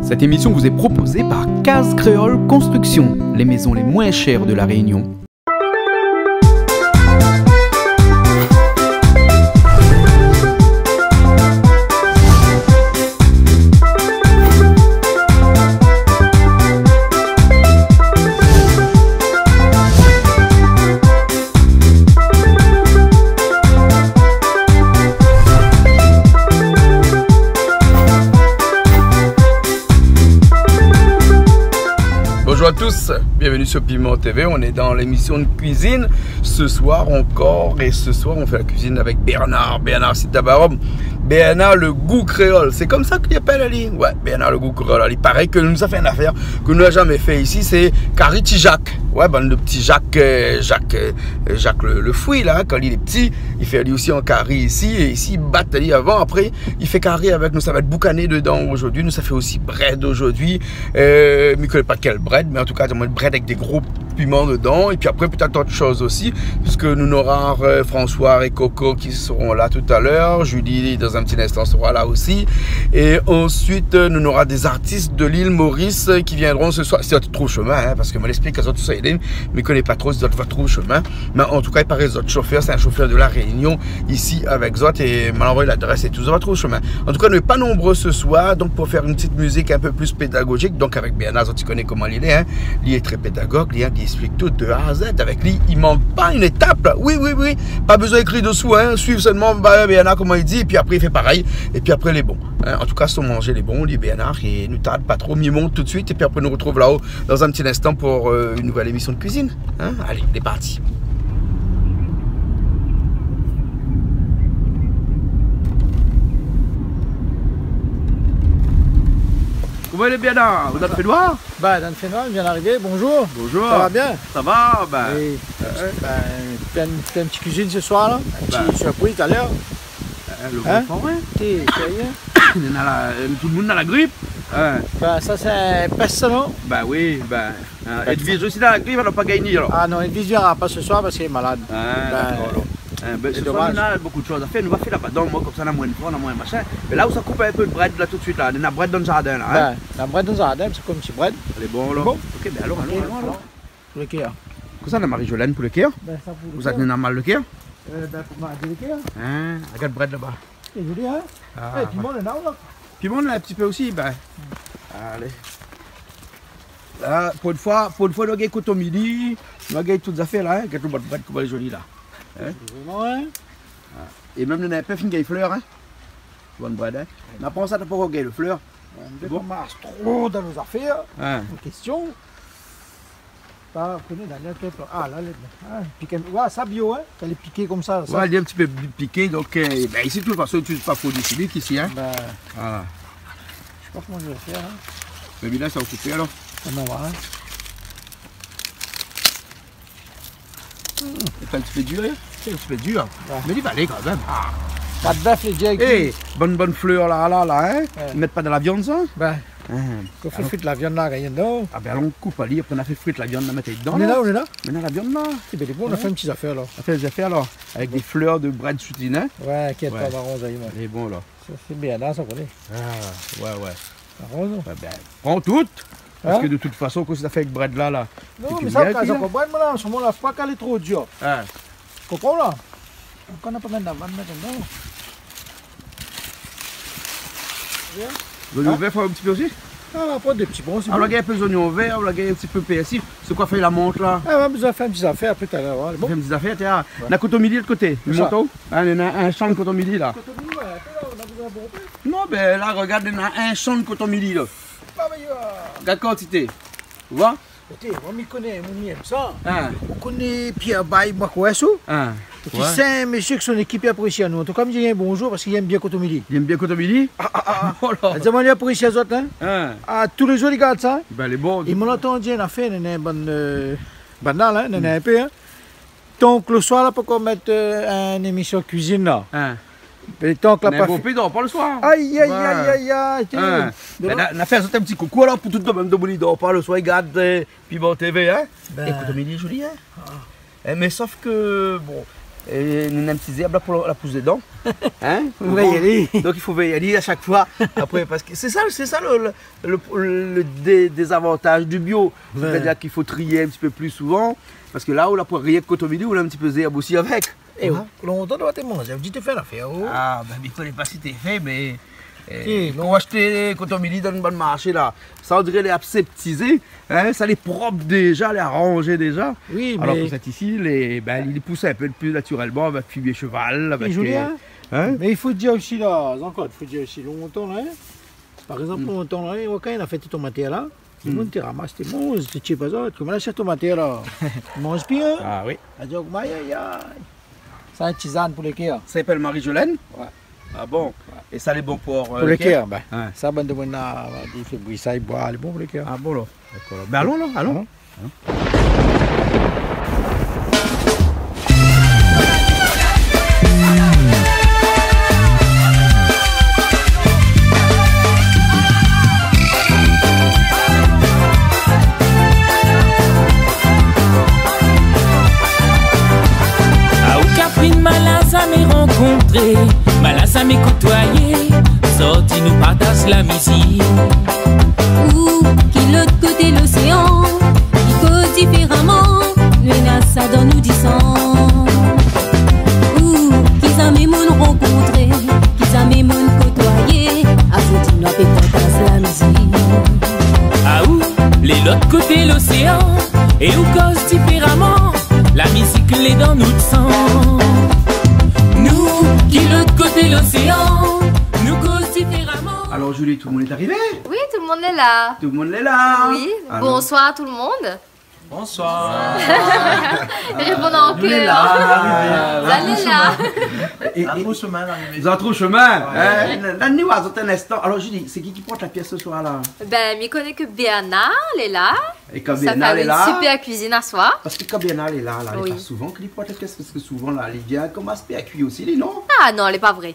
Cette émission vous est proposée par Case Créole Construction, les maisons les moins chères de la Réunion. Bonjour à tous, bienvenue sur Piment TV, on est dans l'émission de cuisine ce soir encore, et ce soir on fait la cuisine avec Bernard Sitabarom, Bernard le goût créole, c'est comme ça qu'il appelle Ali. Ouais, Bernard le goût créole, il paraît que nous a fait une affaire que nous n'a jamais fait ici, c'est Cariti Jacques. Ouais, ben le petit Jacques le fouille là, quand il est petit, il fait lui aussi en carré ici, et ici il bat Ali avant, après il fait carré avec nous, ça va être boucané dedans aujourd'hui, nous ça fait aussi bread aujourd'hui, je ne connais pas quel bread, mais en tout cas, un bread avec des gros piments dedans. Et puis après, peut-être autre chose aussi, puisque nous aurons François et Coco qui seront là tout à l'heure. Julie, dans un petit instant, sera là aussi. Et ensuite, nous aurons des artistes de l'île Maurice qui viendront ce soir. C'est trop chemin, hein, parce que je m'explique à tout ça, mais je ne connais pas trop, c'est votre trop chemin. Mais en tout cas, il paraît autres chauffeurs. C'est un chauffeur de la Réunion ici avec Zot et m'a envoyé l'adresse et tout ça, trop chemin. En tout cas, nous ne sommes pas nombreux ce soir, donc pour faire une petite musique un peu plus pédagogique, donc avec Bernard, tu connais comment il est, hein. Il est très pédagogue, il explique tout de A à Z. Avec lui, il manque pas une étape là. Oui, pas besoin d'écrire dessous, hein. Suivre seulement Bernard comment il dit, et puis après il fait pareil, et puis après les bons, hein. En tout cas, si on manger les bons, les Bernard, et nous tarde pas trop, il monte tout de suite, et puis après nous retrouve là-haut dans un petit instant pour une nouvelle émission de cuisine, hein. Allez, c'est parti. Comment est Bernard? Vous êtes fait noir? Ben, dans le fait noir, il vient d'arriver. Bonjour. Bonjour. Ça va bien? Ça va, ben. Et, t'as une petite cuisine ce soir, là? Un petit surprise tout à l'heure? Le hein? forêt. T'es sérieux? Tout le monde a la grippe. Hein? Ben, ça, c'est peste, non? Ben oui, ben. Edwige aussi dans la grippe, elle n'a pas gagné, alors. Ah non, Edwige ne viendra pas ce soir parce qu'il est malade. Ben, ce soir, on a beaucoup de choses à faire. Nous va faire là-bas, donc moi, comme ça, on a moins de fois, on a moins de machin. Mais là où ça coupe un peu de bread, là, tout de suite, là, on a bread dans le jardin, là. Hein? Ben, la bread dans le jardin, c'est comme un petit bread. Elle est bon, là. Bon. Ok, ben allons. Pour le Kéa. Qu'est-ce que ça, la Marie-Jolène, pour le Kéa? Ben, ça pour le Vous avez normal le Kéa? Ben, pour Marie le Kéa. Hein? Regarde bread là-bas. C'est joli, hein? Ah, Et puis, moi, on est là, là. Puis on a un petit peu aussi, ben. Allez. Là, pour une fois, nous avons coton midi, nous avons toutes les affaires là, hein, qui sont bread comme les jolies là. Hein? Vraiment, hein? Et même nous avons pas fini les fleurs, hein. Bonne bread, hein. On a pensé à ne pas regarder le fleur. On bon. Marche trop dans nos affaires. Hein? Une question. Ça, vous connaissez, dans le ah, là, piqué. Ouais, ça bio, hein? Elle est piquée comme ça. Ouais, elle est un petit peu piquée, donc ben, ici, de toute façon, tu n'utilises pas pour du chimique ici, hein. Ben, voilà. Je sais pas comment je vais faire, hein. Mais bien là, ça va couper alors. On va voir, hein. C'est un petit peu dur, hein. C'est un petit peu dur. Ouais. Mais il va aller quand même. Ah. Pas de bœuf, les dieux. Hey, bonne fleur là, hein. Ouais. Ils mettent pas de la viande, ça? Ben. Quand on fait de la viande là, rien dedans. Ah ben on coupe à l'île, après on a fait frire la viande, on a mis dedans. On est là. Maintenant la viande là. C'est bien bon, on a fait une petite affaire là. On a fait des affaires là, avec des fleurs de bread soutien, hein. Ouais, qui est pas marron, ça y est. C'est bon là. C'est bien là, ça connaît. Ah, ouais. Marron, non? Ouais, ben, prends toutes. Parce que de toute façon, quand c'est fait avec bread là. Non, mais ça, quand ça pas bread, là, en ce moment là, faut pas qu'elle est trop dure. Ah. Tu comprends là? On n'a pas mettre dedans. L'oignon vert, faut un petit peu aussi? Ah, pas des petits bons. On a gagné un peu d'oignon vert, on a gagné un petit peu PSI. C'est quoi faire la montre là? Ah, on a besoin de faire une petite affaire après tout à l'heure. On fait une petite affaire, tiens. On a coton midi de l'autre côté. Le manteau. On a un champ de coton midi là. Coton midi, ouais, on a besoin de bon pain. Non, ben là, regarde, on a un champ de coton midi là. Regarde quantité. Tu vois? On m'y connaît, on aime ça. Ah. On connaît Pierre Baye Makouessou. Ah. Qui c'est un monsieur que son équipe est appréciée à nous. En tout cas, je dis un bonjour parce qu'il aime bien coton midi. Il aime bien coton midi? Oh là. Il demande apprécié aux autres, hein? Ah, tous les jours, ils regardent ça. Ben, les bons. Ils m'ont entendu, on a fait une bonne banale, hein? On a un peu, hein? Donc, le soir, là, pourquoi mettre une émission cuisine là? Mais tant que la pas fait dort pas le soir. Aïe. On a fait un petit coucou alors pour tout le monde de dort pas le soir, regarde Piment TV, hein? Écoute, midi joli, hein? Mais sauf que, bon, nous n'aimons petit zèbre pour la pousse dedans. Hein? Vous veillez y aller. Donc il faut veiller à aller à chaque fois. Après, parce que c'est ça le désavantage du bio. Ouais. C'est-à-dire qu'il faut trier un petit peu plus souvent. Parce que là où la poirier de coton midi, on a un petit peu zèbre aussi avec. Et longtemps, doit te manger. Vous dites, fais l'affaire. Ah, ben je ne connais pas si t'es fait, mais. Si. On va acheter coton midi dans le bon marché là. Ça on dirait les aseptisés, hein, ça les propre déjà, les arranger déjà. Oui, Alors mais. que cette ici, ils les poussent un peu plus naturellement avec fumier cheval. Avec, Julien, hein? mais il faut dire aussi là, encore, il faut dire aussi longtemps là. Par exemple, longtemps là, quand il a fait tes tomates là, tout le monde te ramasse tes manges, tu sais pas ça, comme là, ces tomates là, tu manges bien. Ah oui. Elle dit, aïe aïe aïe. C'est un tisane pour les cœurs. Ça s'appelle Marie-Jolène. Ouais. Ah bon. Et ça, c'est bon pour Pour les cœurs, ben. Ouais. Ça, ben, de mon il fait bruit, ça, il boit, il est bon pour les cœurs. Ah bon là. D'accord. Ben allons là, allons. À Oucaprine, Malasa m'est rencontré, Malasa m'est côtoyé, sorti nous partage la musique. Ou qui l'autre côté l'océan, qui cause différemment, le NASA dans nous disant. Ou qui aiment mon rencontré, qui aiment mon côtoyer, à foutre nous avec partage la musique. À où les l'autre côté l'océan, et où cause différemment, la musique l'est dans notre sang. Nous qui l'autre côté l'océan, nous cause différemment. Alors Julie, tout le monde est arrivé? Oui, tout le monde est là. Tout le monde est là? Oui, Alors, bonsoir tout le monde. Bonsoir. Répondant en Nous est cœur. là. Vous allez là. Vous êtes au chemin. Nous avons un instant. Alors Julie, c'est qui porte la pièce ce soir là? Ben, je connais que Béana, elle est là. Et quand Ça Biennale fait est une là. super cuisine à soir. Parce que quand Biennale est là, il Oui. pas souvent qu'il porte la pièce parce que souvent là, il vient comme aspect à cuire aussi, lui, non? Ah non, elle est pas vraie.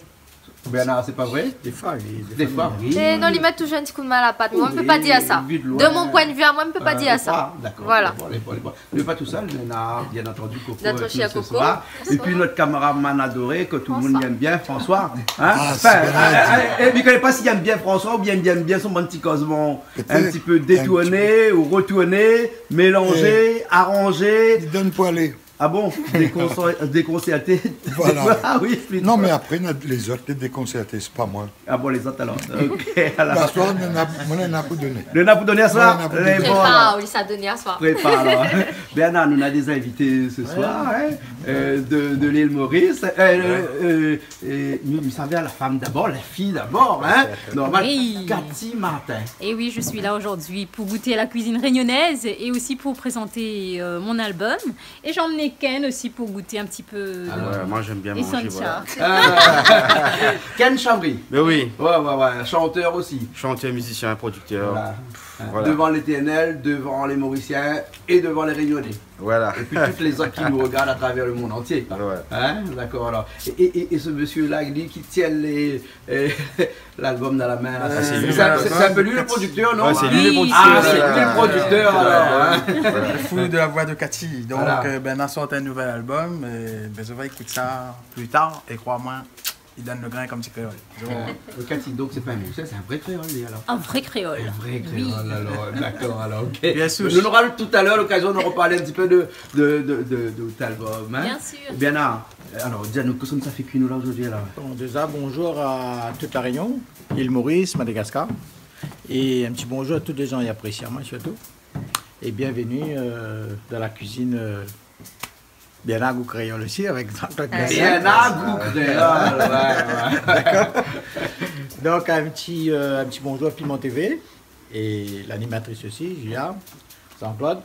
Biennale, c'est pas vrai? Des fois, oui. Des fois, oui. Et non, il met toujours un petit coup de mal à la pâte. Moi, je ne peux Oui, pas dire ça. vu de loin. De mon point de vue à moi, je ne peux pas dire ça. D'accord. Voilà. On n'est pas tout seul, on a bien entendu Coco Notre avec chien nous ce Coco. soir. Et Bonsoir. puis notre camarade adoré que tout le monde François. aime bien, François. Hein? Et il ne connaît pas s'il aime bien François ou bien il aime bien son bon petit Cosmon. Un petit peu détourné ou retourné, mélangé, arrangé. Il donne pour aller. Ah bon? Déconcerté. Voilà. Ah oui, explique. Non, mais après, les autres, les déconcertés, c'est pas moi. Ah bon, les autres alors. Ok, alors. La soirée, on en a pour donner. Le n'a pour donner à ça? Ouais, on a pour Les donner. bons, alors. Prépare, oui, ça donne hier soir. Prépare alors. Bernard, nous avons des invités ce soir hein, de l'île Maurice. Nous savons la femme d'abord, la fille d'abord. Hein, normal. Oui. Cathy Martin. Et oui, je suis là aujourd'hui pour goûter à la cuisine réunionnaise et aussi pour présenter mon album. Et j'en ai Ken aussi pour goûter un petit peu. Moi j'aime bien et manger, Sancha. voilà. Ken Chavry. Mais oui, Ouais, chanteur aussi. chanteur, musicien, producteur. Voilà. Voilà. Devant les TNL, devant les Mauriciens et devant les Réunionnais. Voilà. Et puis toutes les autres qui nous regardent à travers le monde entier. Ouais. Hein? D'accord alors. Et ce monsieur-là, il dit qu'il tient l'album dans la main. c'est lui, C'est un l'album. c'est un peu lui le producteur, non? Ouais, c'est lui le producteur. Ah, c'est lui le producteur alors. Hein? Le fou de la voix de Cathy. Donc, Voilà. Bernard sort un nouvel album. Ben, je vais écouter ça plus tard. Et crois-moi, il donne le grain comme petit créole. Cathy, donc c'est pas un musicien, c'est un vrai créole lui alors. Un vrai créole. Un vrai créole alors, d'accord alors, ok. Bien sûr. Nous aurons tout à l'heure l'occasion de reparler un petit peu de cet album. Hein? Bien sûr. Bernard, alors dis-nous, qu'est-ce que ça fait cuire nous là aujourd'hui là? Bon, déjà, bonjour à toute la Réunion, île Maurice, Madagascar. Et un petit bonjour à tous les gens y apprécient, moi surtout. Et bienvenue dans la cuisine Bernard Goût Créole aussi, avec Jean-Claude Gassin. Bernard Goût Créole, ouais. Donc, un petit bonjour à Piment TV et l'animatrice aussi, Julia, Jean-Claude.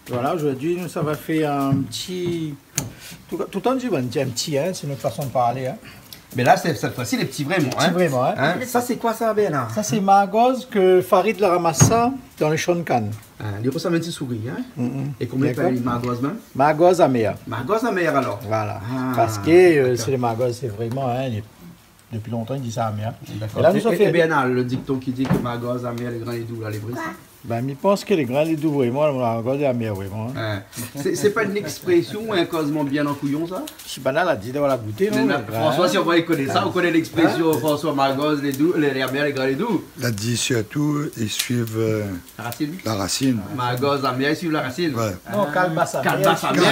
Voilà, aujourd'hui, ça va faire un petit. Tout le temps, un petit, hein, c'est notre façon de parler. Hein. Mais là, cette fois-ci, les petits vraiment. Petit vraiment, hein. Hein? Ça, c'est quoi ça, Bernard? Ça, c'est Margoz que Farid la ramasse ça dans le champ de Cannes. Il ressemble à un petit souris. Hein? Et combien D'accord. paye les margos même? Margoz à mer. Margos à mer alors? Voilà. Ah, Parce que d'accord. c'est les Margoz, c'est vraiment, hein, depuis longtemps, ils disent ça à mer. D'accord. Et là, nous sommes Et fait. Bernard, le dicton qui dit que margos à mer, les grands et doux, là, les vrais. Ben, je pense que les grands les doux, vraiment, on a regardé la mer, vraiment. Hein. C'est pas une expression ou un causement bien en couillon, ça? Je suis banal à dire d'avoir la goûter, non? François, si on va connaître ça, on connaît l'expression François Margos, les doux, les bien, les grands, les doux. La dit surtout, ils suivent la racine. Margos, la mienne, ils suivent la racine. Ouais. Non, Calbassa. Calbassa, bien,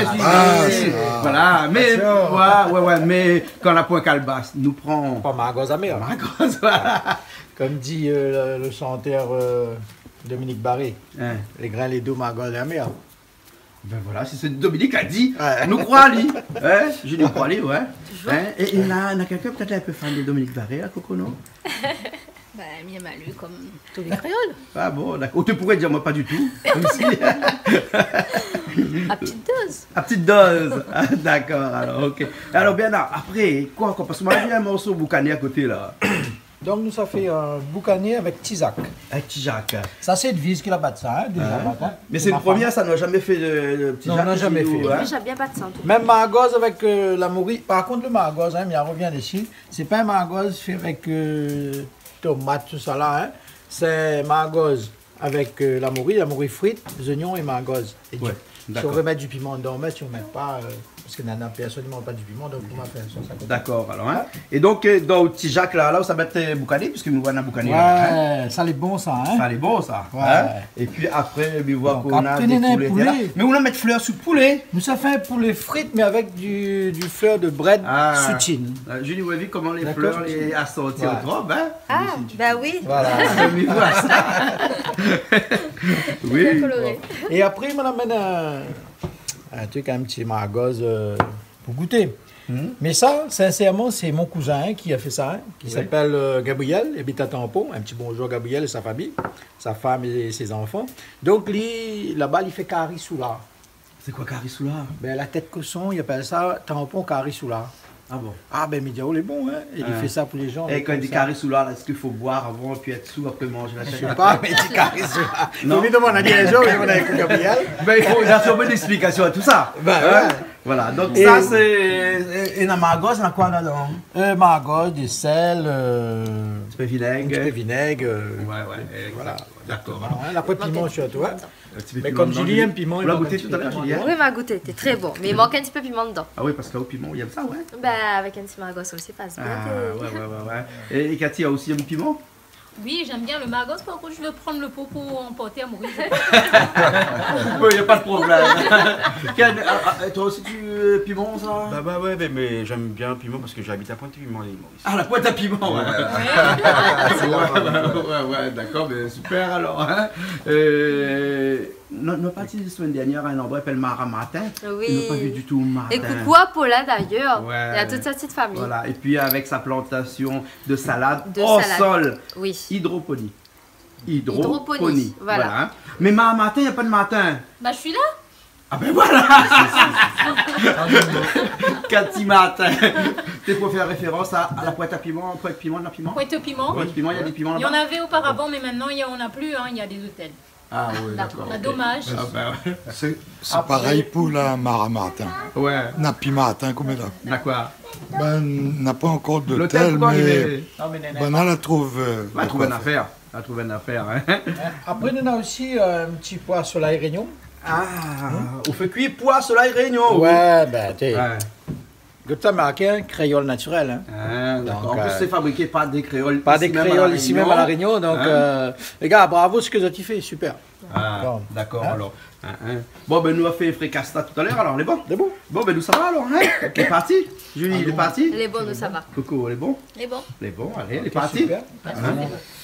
c'est voilà, mais, ouais, mais quand on a point Calbassa, nous prend. Pas Margos à mer. Margos, voilà. Comme dit le chanteur Dominique Barré, Hein. les grains, les doux, Margos à mer. Ben voilà, c'est ce que Dominique a dit. Nous croit, lui. Hein? Je nous crois, lui, ouais. Hein? Et là, on a quelqu'un peut-être un peu fan de Dominique Barré, là, Coco, non? Bah, bien malu comme tous les créoles. Ah bon, d'accord. Tu pourrais dire, moi, pas du tout. Comme si. À petite dose. À petite dose. Ah, d'accord, alors, ok. Alors, Bernard, après, quoi, parce que moi, j'ai un morceau boucané à côté, là. Donc, nous, ça fait un boucanier avec Tisac. Avec Tijac. Ça, c'est de vis qui l'a battu ça, hein, déjà. Hein. Mais c'est une première, ça n'a jamais fait de petit Non, on n'a jamais fait. Hein? J'ai bien pas de ça en tout cas. Même Margos avec la morue. Par contre, le Margos, hein, mais il revient dessus. C'est pas un Margos fait avec tomates, tout ça là. Hein. C'est Margos avec la morue frite, les oignons et Margos. Et Ouais, si on veut mettre du piment dedans, mais si on ne met pas, parce que Nana personne ne mange pas du piment, donc on va faire ça. D'accord, alors. Hein? Et donc, dans le petit Jacques, là, ça va être boucané, puisque nous voyons un boucané. Ouais, là, hein? ça est bon ça. Hein? Ça est bon, ça. Ouais. Hein? Et puis après, on voit Donc, qu'on a après, des on a un poulets. poulet. Là. Mais on a mettre fleurs sous le poulet. Nous, ça fait un poulet frites, mais avec du fleur de bread soutine. Julie, vous avez vu comment les D'accord, fleurs les assorties Ouais. au drop, hein? Ah, bah oui. Voilà. Mais voilà, ça. Oui. Bien coloré. Et après, on amène un truc, un petit Margos pour goûter. Mais ça, sincèrement, c'est mon cousin qui a fait ça, hein, qui s'appelle Gabriel, il habite à Tampon. Un petit bonjour à Gabriel et sa famille, sa femme et ses enfants. Donc, lui, là-bas, il fait carré soulard. C'est quoi carré soulard? Ben, la tête cochon, il appelle ça Tampon carré soulard. Ah bon? Ah ben, Midiao, il est bon, hein. Il fait ça pour les gens. Et quand il dit ça. carré soulard, est-ce qu'il faut boire avant puis être sous après manger la Je chaîne? sais pas, mais il dit carré soulard. Non. Donc, lui demande à dire les gens, il demande avec Gabriel. Ben, il faut sûrement une explication à tout ça. Ben, Hein? ouais. Voilà, donc Et- ça c'est. Et dans Margos, on a quoi là-dedans? Margos, du sel, Un petit peu un vinaigre. petit peu vinaigre. Ouais, Voilà. D'accord. Hein, la poêle piment surtout. Hein. Un petit peu Mais piment comme dedans, Julie aime piment, Vous il l'avez manque goûté un petit tout à peu l'heure, de Julie? Oui, m'a goûté, c'était très bon. Mais il manque un petit peu de piment dedans. Ah oui, parce qu'au piment, il aime ça, ouais. Bah, avec un petit margos aussi, passe bien. Ah, ouais. Et Cathy a aussi un piment? Oui, j'aime bien le Margos, par contre, je veux prendre le pot pour emporter à mourir. Oui, il n'y a pas de problème. Toi aussi, tu piment, ça? Bah ouais, mais j'aime bien le piment parce que j'habite à Pointe-Piment, les Maurice. Ah, la pointe à piment, ouais. Ouais, d'accord, mais super alors. Hein. Nous parti la semaine dernière à un endroit qui s'appelle Maramatin. Oui. Ils n'ont pas vu du tout Martin. Et coucou à Paula d'ailleurs. Ouais. Il y a toute sa petite famille. Voilà, et puis avec sa plantation de salade De au salade. sol. Oui. Hydroponie. Hydroponie, voilà. Hein. Mais Maramatin, il n'y a pas de matin. Bah, je suis là. Ah ben voilà. Cathy Martin. Tu pour faire référence à la pointe à piment, pointe piment, la piment. Pointe au piment. Pointe piment, il y a des piments Il y en là-bas. avait auparavant, mais maintenant, il y en a plus. Hein, il y a des hôtels. Ah oui, d'accord. Bah, ok. dommage. Ah ben ouais. C'est pareil pour la Maramatin. Ouais. N'a pas matin comme là. D'accord. Ben, n'a pas encore L'hôtel, d'hôtel, pourquoi mais arriver? Non, mais Néné. ben, on la trouve. On va trouver une affaire. On va trouver une affaire. Hein. Après, on a aussi un petit pois sur l'ail réunion. Ah, on fait cuire pois, soleil, réunion. Ouais, ben, tu sais. Ouais. Comme ça, marqué, créole naturel. Hein. Ah, d'accord. En Donc, plus, c'est fabriqué par des créoles. Pas des ici même à La créoles ici même à La Réunion. Donc, Hein? les gars, bravo ce que vous avez fait, super. Ah, Bon. d'accord, Hein? alors. Bon, ben, nous avons fait fricasta tout à l'heure, alors, on est bon? C'est bon? Bon, ben, nous, ça va, alors, hein? Il est parti? Julie, il est parti? Les bons, nous, ça va. Coucou, elle est bon? Mais bon. Elle est bon, allez, elle est Ok, partie? super.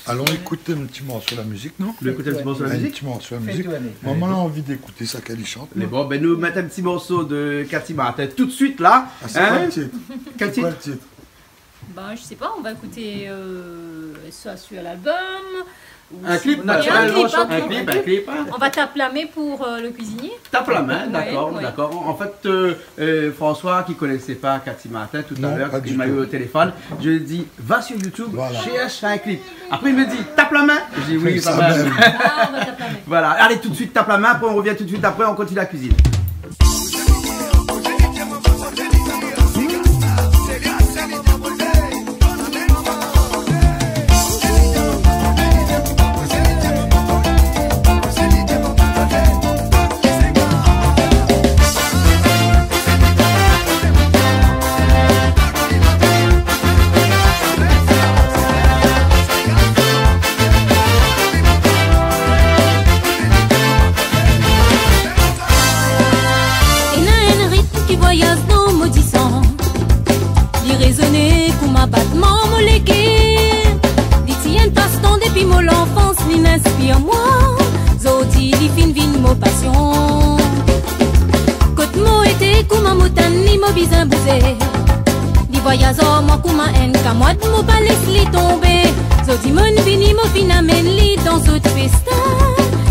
Allons écouter un petit morceau de la musique, non? Vous voulez écouter un petit morceau de la Un musique? petit morceau de la Fais musique. tout, Annie. Maman a envie d'écouter ça qu'elle y chante. Elle est bon, ben, nous mettons un petit morceau de Cathy Martin tout de suite, là. Ah, c'est quoi le titre? Quel C'est quoi titre? le titre? Bah, je sais pas, on va écouter soit sur l'album. ou Un clip, sur- naturel, un clip, un clip, hein? On va taper la main pour le cuisinier. Tape la main, Ouais, d'accord, ouais. d'accord. En fait, François, qui connaissait pas Cathy Martin tout à Non, l'heure, pas il du m'a tout. eu au téléphone, je lui ai dit, va sur YouTube, Voilà. cherche un clip. Après, il me dit, tape la main. J'ai dit, oui, Ça ça va. même. Ah, on va taper la main. Voilà, allez, tout de suite, tape la main, après on revient tout de suite après, on continue la cuisine. inspire-moi. Zodi, li fin vin mo passion. Côte mo été comme un moutan, ni mo bizin bousé. Li voyageur, moi comme un haine, qu'à moi de mo pas laisse li tomber. Zodi, mon vini, mo fin amène li dans ce festa.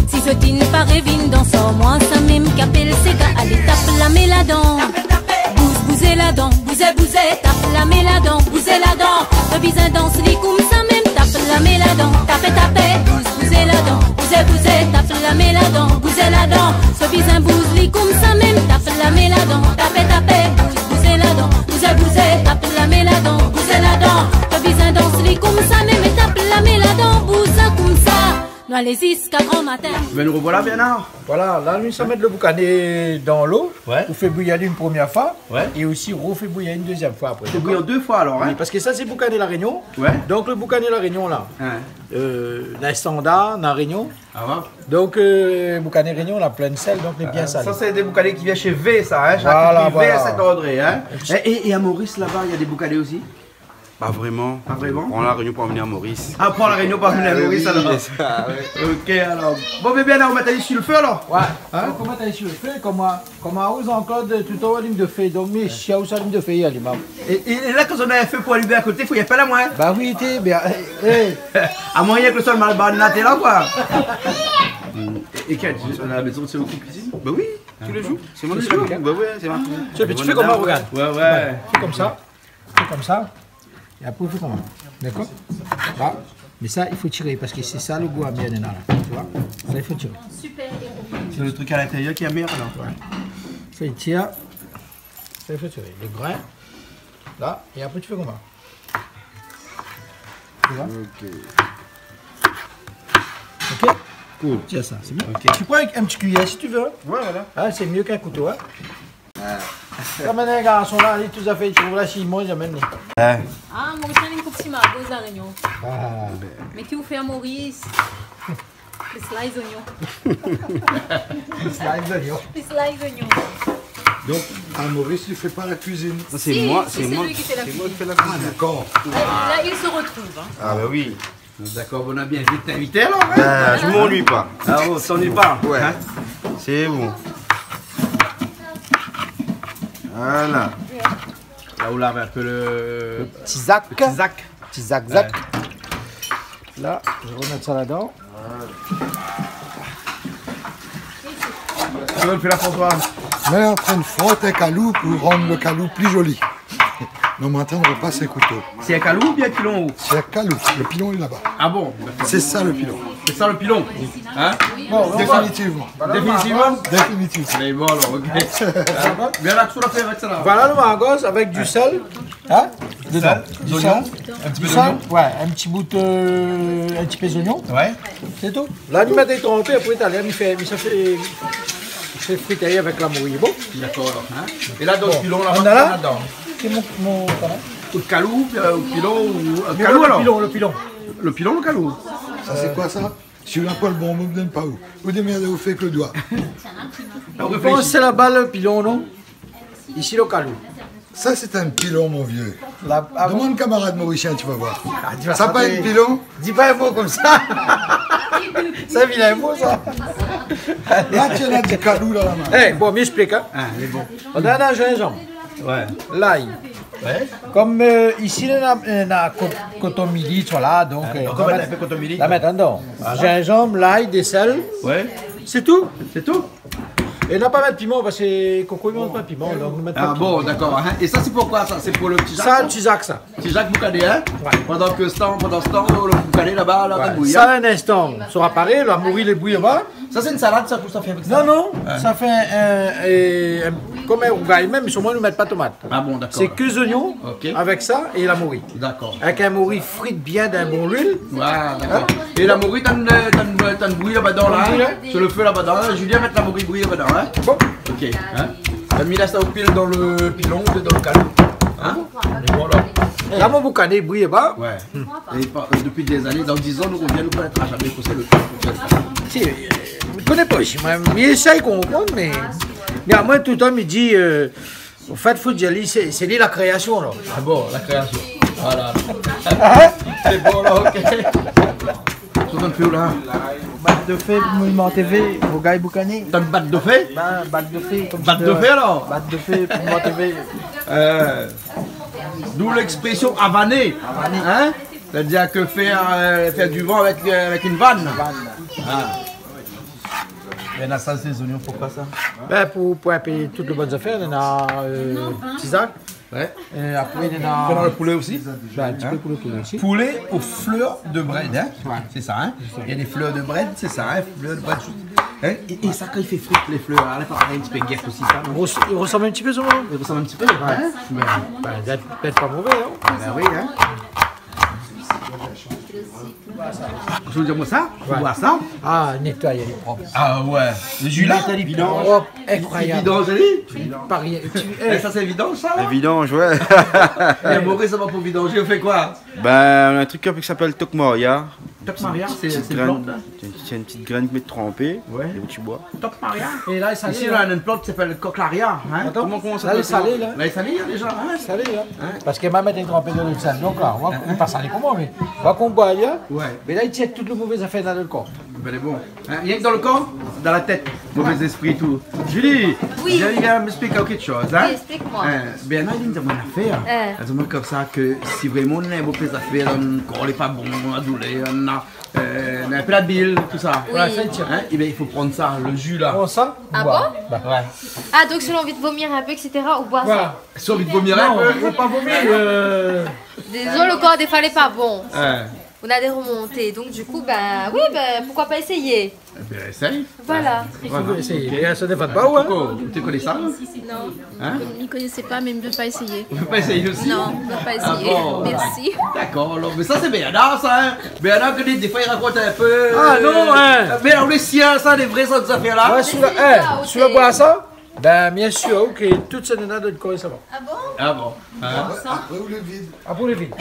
Si zodi ne paraît vin dans son, moi ça même qu'appelle c'est qu'à aller tape la méladon. Bousez la dent, bousez, tape la méladon, bousez la dent. Le bizin danse li comme ça même, tape la méladon, tapez, bousez la dent, bousez, tape la méladon, bousez la dent. Ce bizin bouse li comme ça même, tape la méladon, tapez, bousez la dent, bousez, tape la méladon, bousez la dent. Le bizin danse li comme ça même, tape la méladon, bouse comme ça. Nous allez-y jusqu'à grand matin. Ben nous revoilà Bernard. Voilà, là nous sommes mettre le boucané dans l'eau. Ouais. On fait bouillir une première fois. Ouais. Et aussi on fait bouillir une deuxième fois après. C'est bouillir 2 fois alors, hein? Oui, parce que ça c'est boucané la Réunion. Ouais. Donc le boucané la Réunion là. La standard, la Réunion. Ah ouais. Donc boucané Réunion, la pleine sel, donc les bien salé. Ça c'est des boucanés qui viennent chez V ça, hein? Voilà, V à Saint-André, hein? Et à Maurice là-bas, il y a des boucanés aussi? Pas vraiment. Pas vraiment? On a la réunion pour venir à Maurice. Ah, prends la réunion pour venir à Maurice alors. Ok alors. Bon bébé, alors on va t'aller sur le feu alors? Ouais. Hein? Comment t'as sur le feu? Comment vous encore tout au ligne de feu? Donc mais chia où ça ligne de feu il y a l'imam. Et là quand on a un feu pour allumer à côté, faut y appeler à moi. Bah oui, t'es bien. À moyen que le sol mal barré là quoi. Et quel? À la maison, c'est beaucoup cuisine? Bah oui, tous les jours. C'est mon histoire. Bah ouais, c'est ma cuisine. Tu fais comment, regarde? Ouais. Fais comme ça. Fais comme ça. Et après, il faut comment? D'accord? Là. Mais ça, il faut tirer parce que c'est ça le goût à bien là. Tu vois? Ça, il faut tirer. Super héros. C'est le truc à l'intérieur qui est meilleur alors. Ouais. Ça, il tire. Ça, il faut tirer. Le grain. Là. Et après, tu fais comment? Tu vois? Ok? Cool. Tiens ça, c'est bien. Okay. Tu prends un petit cuillère si tu veux. Ouais, voilà. Ah, c'est mieux qu'un couteau. Hein? Comme un garçon là, il tout à fait, tu trouves là, s'il mange, j'amène. Ah, Maurice, il y a une petite margot à Réunion. Ah. Mais qui vous fait à Maurice? Les slices oignons. Les slices oignons. Les slices oignons. Donc, à Maurice, il ne fait pas la cuisine. C'est moi, c'est moi. Lui qui fait la cuisine. Ah, d'accord. Là, il se retrouve. Hein. Ah bah oui. D'accord, on a bien vite t'inviter alors. Bah, je m'ennuie pas. Ah bon, t'ennuie pas? Ouais. Hein? C'est bon. Voilà. Là où là, un peu le petit zac. Petit zac. Ouais. Là, je vais remettre ça là-dedans. Tu veux le faire la Françoise? On est en train de frotter un calou pour rendre le calou plus joli. Mais maintenant, on repasse un couteau. C'est un calou ou bien un pilon? C'est un calou. Le pilon est là-bas. Ah bon? C'est ça le pilon. C'est ça le pilon? Hein? Bon, définitivement. Définitivement. Mais bon alors, ok. Bien là, tu l'as fait avec ça là. Voilà le margos avec du sel. Hein? Dedans. Du sel. Un petit peu Du d'oignon. sel. Ouais, un petit bout de... un petit peu d'oignon. Ouais. C'est tout. Là, il m'a détrompé, après, t'as l'air, il fait friter avec la mouille. Bon. D'accord alors. Hein? Et là, dans le pilon, là, on a là dedans. C'est mon Ou le calou, ou pilon, ou calou alors? Le pilon. Le pilon, le calou. Ça, c'est quoi ça? Si vous n'avez pas le bon mot, vous ne donne pas où. Vous démerdez, vous faites que le doigt. Je pense que c'est là-bas le pilon, non? Ici, le calou. Ça, c'est un pilon, mon vieux. Là, Demande camarade mauricien, tu vas voir. tu vas Ça pas savoir. un pilon? Dis pas un mot comme ça. Ça, il a un mot, ça. Là, tu as du calou dans la main. Eh, bon, m'explique. Hein. Ah, il est bon. On a un gingembre. Ouais. L'ail. Ouais. Comme ici, on a coton midi, voilà. Donc, Encore un peu coton midi. la mettre dedans. Gingembre, l'ail, des sels. Ouais. C'est tout. C'est tout? Et on n'a pas mettre piment parce que Coco ne mange pas de piment. Donc nous mettons pas Ah de bon, piment. d'accord. Hein? Et ça, c'est pourquoi ça? C'est pour le petit Jacques? Ça, le petit Jacques, ça. Petit Jacques Boucané, hein? Ouais. Pendant ce temps, le Boucané là-bas, là, Ouais. bouillir. Ça, un instant, sera pareil, la mourir les bouillir bas. Ça, c'est une salade, ça, pour ça fait avec ça? Non, ça fait comme un rougail, même, sur moi, nous ne mettons pas de tomate. Ah bon, d'accord. C'est que oignons Ok. avec ça et la mourie. D'accord. Avec un mourie frite bien d'un bon huile. Ouais, d'accord. Et la morue, t'as une bouillie là-bas, là, hein? Sur le feu là-bas, là. Julien, mettre la morue bouillie là-bas, hein? Bon. Ok. Hein? T'as mis là, ça au pile dans le pilon ou dans le calou? Hein? Et voilà. Là, mon boucané bouillir bas. Ouais. Et depuis des années, dans 10 ans, nous reviens, nous connaître à jamais pousser le truc. Si, je ne connais pas aussi. Il essaye qu'on comprenne, mais à moi, tout le temps, il dit au fait, faut dire, c'est lui la création. Là. Ah bon, la création. Voilà. C'est bon là, ok. Toi, t'en fais où là? Batte de fée, Piment TV, au gars Boucani. T'as une batte de fée? Batte de fée, comme Batte de fée alors? Batte de fée, Piment TV. D'où l'expression avaner. Hein? C'est-à-dire que faire du vent avec une vanne. Il y en a ça, ces oignons, pourquoi ça? Ben, pour payer toutes les bonnes affaires, il y en a petit sac. Ouais. Et après, il y en a. Pendant le poulet aussi? Ben, un petit peu pour le poulet aussi. Poulet aux fleurs de bread, hein? Ouais. C'est ça, hein? Il y a des fleurs de bread, c'est ça, hein? Fleurs de bread. Hein? Et ça, quand il fait frites, les fleurs, là, il faut un petit peu guerre aussi, ça. Il ressemble un petit peu, ce moment. Il ressemble un petit peu, hein? Ben, peut-être pas mauvais, hein? Ben oui, hein? Je veux dire moi ça? Tu vois ça? Ah, nettoyer les propres. Ah ouais. Le jus là? Vidange. Oh, incroyable. Vidange, Pas rien. Ça c'est vidange ça? La vidange, ouais. Et Maurice, ça va pour vidanger, on fait quoi? Ben, on a un truc qui s'appelle Toc Maria. Top Maria, c'est C'est une plante. une petite graine qui met trempée. Ouais. Et où tu bois. Top Maria. Et là, ça Ici, on a une plante qui s'appelle Cochlearia. Hein? Comment ça là, les salés, là. Là, les salés, déjà. Hein? Salé, là. Parce que ma mère est trempée dans le sel. Donc là, on va pas salé comment, mais on va qu'on boit, là. Ouais. Mais là, il tient toutes les mauvaises affaires dans le corps. Ben, est bon. Hein? Rien que dans le corps, dans la tête, mauvais esprit et tout. Julie, Oui. Julie, m'explique quelque chose. Hein? Oui, explique-moi. Ben, il me demande une affaire. Elle demande comme ça que si vraiment on a mauvaises affaires, le corps n'est pas bon, on a douleur, on a un peu la bile, tout ça. Oui. Voilà, ça, il tient. Hein? Et bien, il faut prendre ça, le jus là. Prends ça. Ah boire. bon? Bah, ouais. Ah, donc si l'on a envie de vomir un peu, etc., ou boire Voilà. Si on a envie de vomir un Non, peu. on va pas vomir. ça. Disons, le corps des fois n'est pas bon. Hein? On a des remontées, donc du coup, ben oui, ben pourquoi pas essayer? Ben, essaye. Voilà. Il faut essayer. Et ça ne va pas, ouais. Coco, tu connais ça? Non, Hein? je ne connaissais pas, mais je ne veux pas essayer. On peut pas essayer aussi? Non, je ne veux pas essayer. Ah bon, Merci. D'accord, alors, mais ça c'est Bernard ça, hein? Bernard que des fois il raconte un peu. Ah non, hein? Bernard les siens, ça, des vraies autres affaires là. Ouais, sur la boire ça, ben bien sûr, ok, toute cette nana de corps, ça va. Ah bon? Ah bon. Hein? Après, vous le vide. Ah, pour les vides.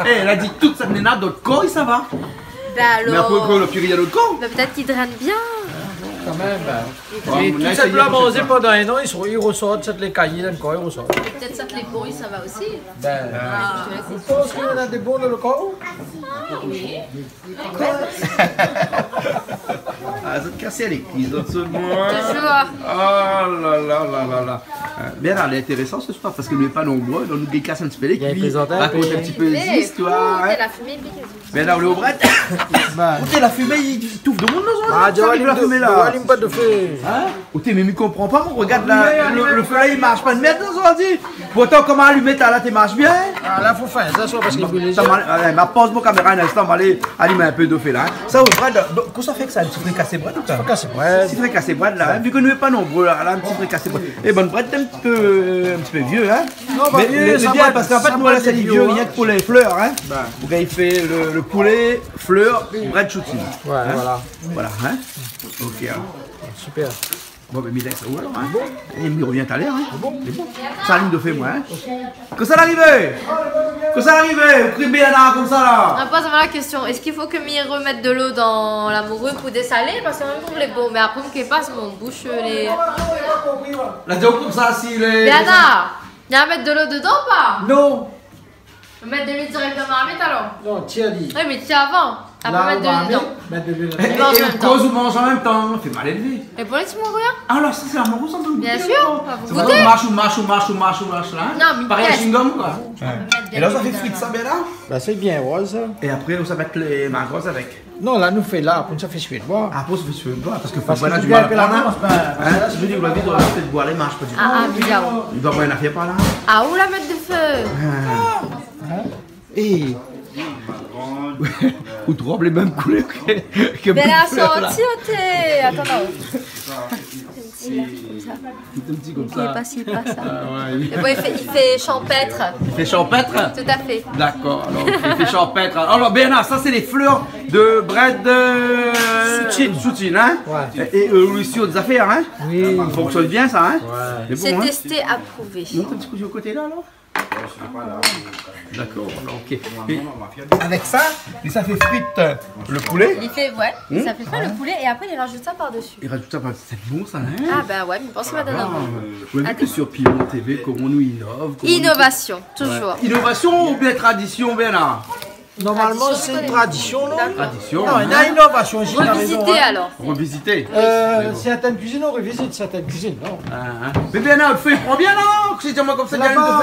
Eh, elle a dit toute cette nana d'autre corps, ça va. Ben Mais après, alors. le purée de l'autre corps. Ben, peut-être qu'il draine bien. Quand même, ben. Ouais, Et on a tout essayé cette blanc la prochaine mangé fois. pendant un an, ils ressortent, cette les cahiers dans le corps, ils ressortent. Peut-être ça que les bruits, ça va aussi. Ben, Ah, je pense qu'il y en a des bons dans le corps. oui. Ah, ça te cassait les cuisses dans ce mois. Toujours. Oh là là là là là. Bernard, elle est intéressant ce soir parce que nous n'est pas nombreux, donc nous décasse un petit peu les Il y a cuisses. présenté un Raconte peu. un petit peu les histoires. C'est Hein? la fumée piquée. Bernard, on est au bret. Ben, Où t'es la fumée, il touffe de monde dans son ah, ça arrive, la fumée là. allume pas de feu. Hein? Où t'es, mais il comprend pas, on regarde le feu là, il marche pas de mètre dans son ordi. Pourtant, comment allumer ta là, tu marches bien? Ah, là, faut faire ça, soit parce qu'il brûle les Ça yeux. m'a pose mon caméra un instant, aller allumer un peu de feu là. Hein. Ça, au bras, comment ça fait que ça, un petit peu cassé bras tout ça? Casse, ouais. Un petit peu cassé bras là, hein. Vu que nous n'est pas nombreux là, un petit peu cassé bras. Eh ben, Brett, t'es un petit peu vieux, hein? Non, pas vieux, ça bien, va, parce qu'en fait, ça moi là, va, c'est les vieux, vieux, rien que pour les fleurs, hein? Pour qu'il fait le poulet, fleurs, Brett shooting. Ouais, voilà. Voilà, hein? Ok, hein. Super. Bon, ben, Milex, où alors, hein? Et il revient tout à l'heure, hein? C'est bon. Ça allume de fait, moi, hein? Que ça l'arrivait? Que ça l'arrivait? Vous criez bien là, comme ça, là? On pose la question, est-ce qu'il faut que je remette de l'eau dans la morue pour dessaler? Parce que même pour les beaux, mais après, je ne passe mon bouche les. La dion comme ça, si les. Bernard, il y a à mettre de l'eau dedans ou pas? Non. Mettre de l'huile directement à mettre alors? Non, tiens, dit. Oui, mais tiens avant. Après, mettre de l'huile dedans. Mettre de l'huile Et dedans. on cause ou mange en même temps, on fait mal élevé. Et pour les petits morue? Ah, alors ça, c'est la morue sans doute. Bien sûr. C'est Vous pas goûtez? marche là. Non, mais Pareil à yes. chewing-gum, quoi. Et là, ça fait frites, ça, bien là. Bah, c'est bien rose. Et après, ça va être les magros avec. Non, là, nous fait là, après, ça fait suite. Boire. Après, ça fait suivre pas, parce que faut Parce que boire tu du viens mal un peu la à main, prendre. c'est pas. Hein, je veux dire, la vie doit peut-être boire les marches, pas du tout. Ah, bien. Il doit boire une affaire par là. Ah, où la mettre de feu? Et. Ou trop les mêmes couleurs que Mais la fleurs, là. sortie, t'es. Attends, non. Un petit comme Il est ça. pas ci, pas ça. Ah, ouais. Et bon, il fait champêtre. C'est champêtre? Tout à fait. D'accord, alors il fait champêtre. Alors Bernard, ça c'est les fleurs de bread soutine, hein? Ouais. Et aussi des affaires, hein? Oui. Ça fonctionne bien ça, hein? Ouais. C'est C'est bon, hein? testé, approuvé. Monte un petit coup du côté là, alors? D'accord, alors ok. Et avec ça, et ça fait frite le poulet. Il fait, ouais, ça fait pas le poulet et après il rajoute ça par-dessus. Il rajoute ça, c'est bon ça, hein? Ah bah ouais, mais pense que ça va donner un bon. Vous avez vu que sur Piment TV, comment on nous innove. Innovation, toujours. Innovation ou bien tradition, Bernard? Normalement, c'est une tradition, non? Tradition. Non, il y a une innovation ici dans la maison. Revisiter alors. Revisiter. Certaines cuisines, on revisite certaines cuisines, non? Mais bien, le feu, il prend bien, non? C'est moi comme ça, Là-bas,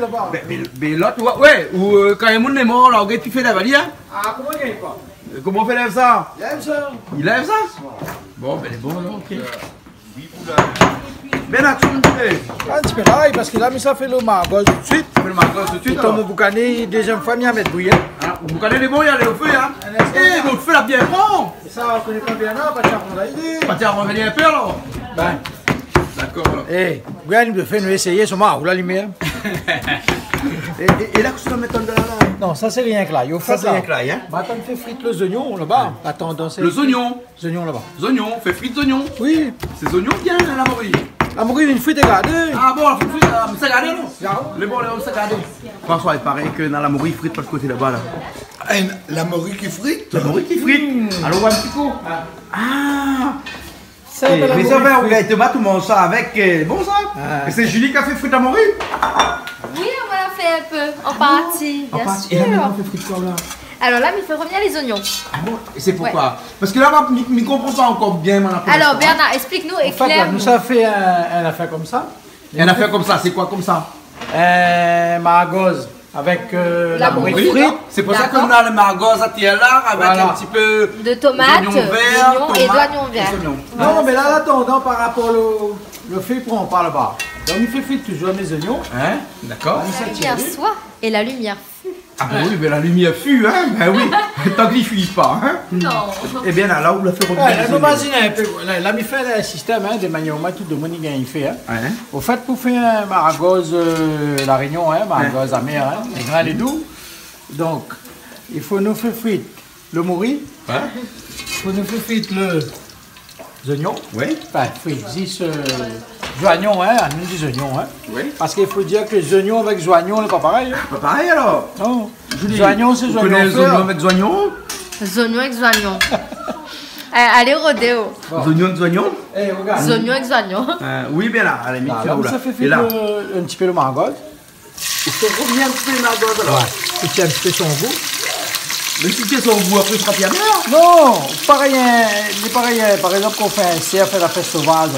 là-bas. Mais l'autre, ouais, ou quand il est mort, là, tu fais la valise, hein? Ah, comment il gagne pas? Comment on fait lève ça? Il aime ça. Il lève ça? Bon, ben, il est bon, alors, ok. Ben, là, tu me dis. Un petit peu pareil, parce que là, mais ça fait le margot tout de suite. Le margot tout de suite. Il tombe au boucané, deuxième fois, il y a mettre bouillir. Au boucané, les bons, il y a le feu, hein? Eh, mais le feu, là, bien bon! Ça, on connaît pas bien, non? Pas de on a idée. Pas de revenir un peu, alors? Ben. D'accord, alors. Eh, regarde, il me fait nous essayer ce margot, la lumière. Et là, qu'est-ce que tu vas mettre en dedans, là? Non, ça, c'est rien que là. Ça, c'est rien que là, hein? Bah, attends, fais frite les oignons là-bas. Attends, c'est. Les oignons? Les oignons là-bas. Les oignons, fais frite d'oignons. Oui. Ces oignons, bien, la morue. La morue, une frite égardée. Ah bon, la frite, mais ça gardé, non? Les bons, ça gardé. François, il paraît que dans la morue, il frite pas de côté là-bas, là. La morue qui frite? La morue qui frite. Alors, on va un petit coup. Ah! Mais ça va, on gagne tomate, tout le monde ça avec. Bon, ça? Et c'est Julie qui a fait frite à morue? Oui, on va la faire un peu, en partie. En Bien partie. sûr. Et là, maintenant, on fait frite quoi, là? Alors là, il fait revenir les oignons. Ah bon? Et c'est pourquoi? Parce que là, je ne comprends pas encore bien mon approche. Alors Bernard, explique-nous, En fait, là, éclaire-nous. nous, ça fait un affaire comme ça. Un affaire comme ça, c'est quoi comme ça? Un margoz avec la morue frite. C'est pour ça qu'on a le margoz à là avec Voilà. un petit peu De tomates, d'oignons verts, d'oignons et d'oignons verts. Non, mais là, attendant par rapport le fait prend pas là-bas. Donc, il fait frire toujours mes oignons. Hein? D'accord. La lumière soit et la lumière fut. Ah ben oui, mais la lumière fut, hein? Ben oui, tant qu'il ne fuit pas, hein? Non. Eh bien là, on l'a fait revenir. Ouais, nous imaginons un peu. Là, il fait un système de manière tout le monde il fait. Hein. Ouais. Au fait, pour faire un margoz la Réunion, hein, margoz amer, hein, les grains et doux. Donc, il faut nous faire frire le morue. Ouais. Il faut nous faire frire les oignons. Oui. Enfin, frire 10 oignons, hein, nous des oignons. Hein. Oui. Parce qu'il faut dire que les oignons avec les oignons, c'est pas pareil. Hein. Pas pareil alors? Non. Julie, Les oignons, c'est les tu connais oignons. les oignons avec des oignons? Zoignons avec zoignons. Allez, rodéo. Les oignons des oignons? Eh, regarde. Zoignons avec zoignons. Oui, bien là, à la limite. Là, ça fait frire un petit peu le margoz. Il faut revenir un petit peu le margoz alors. Et puis un petit peu son goût. Mais si tu es son goût, après tu seras bien meilleur. Non, pareil, par exemple, qu'on fait un cerf à la fête sauvage.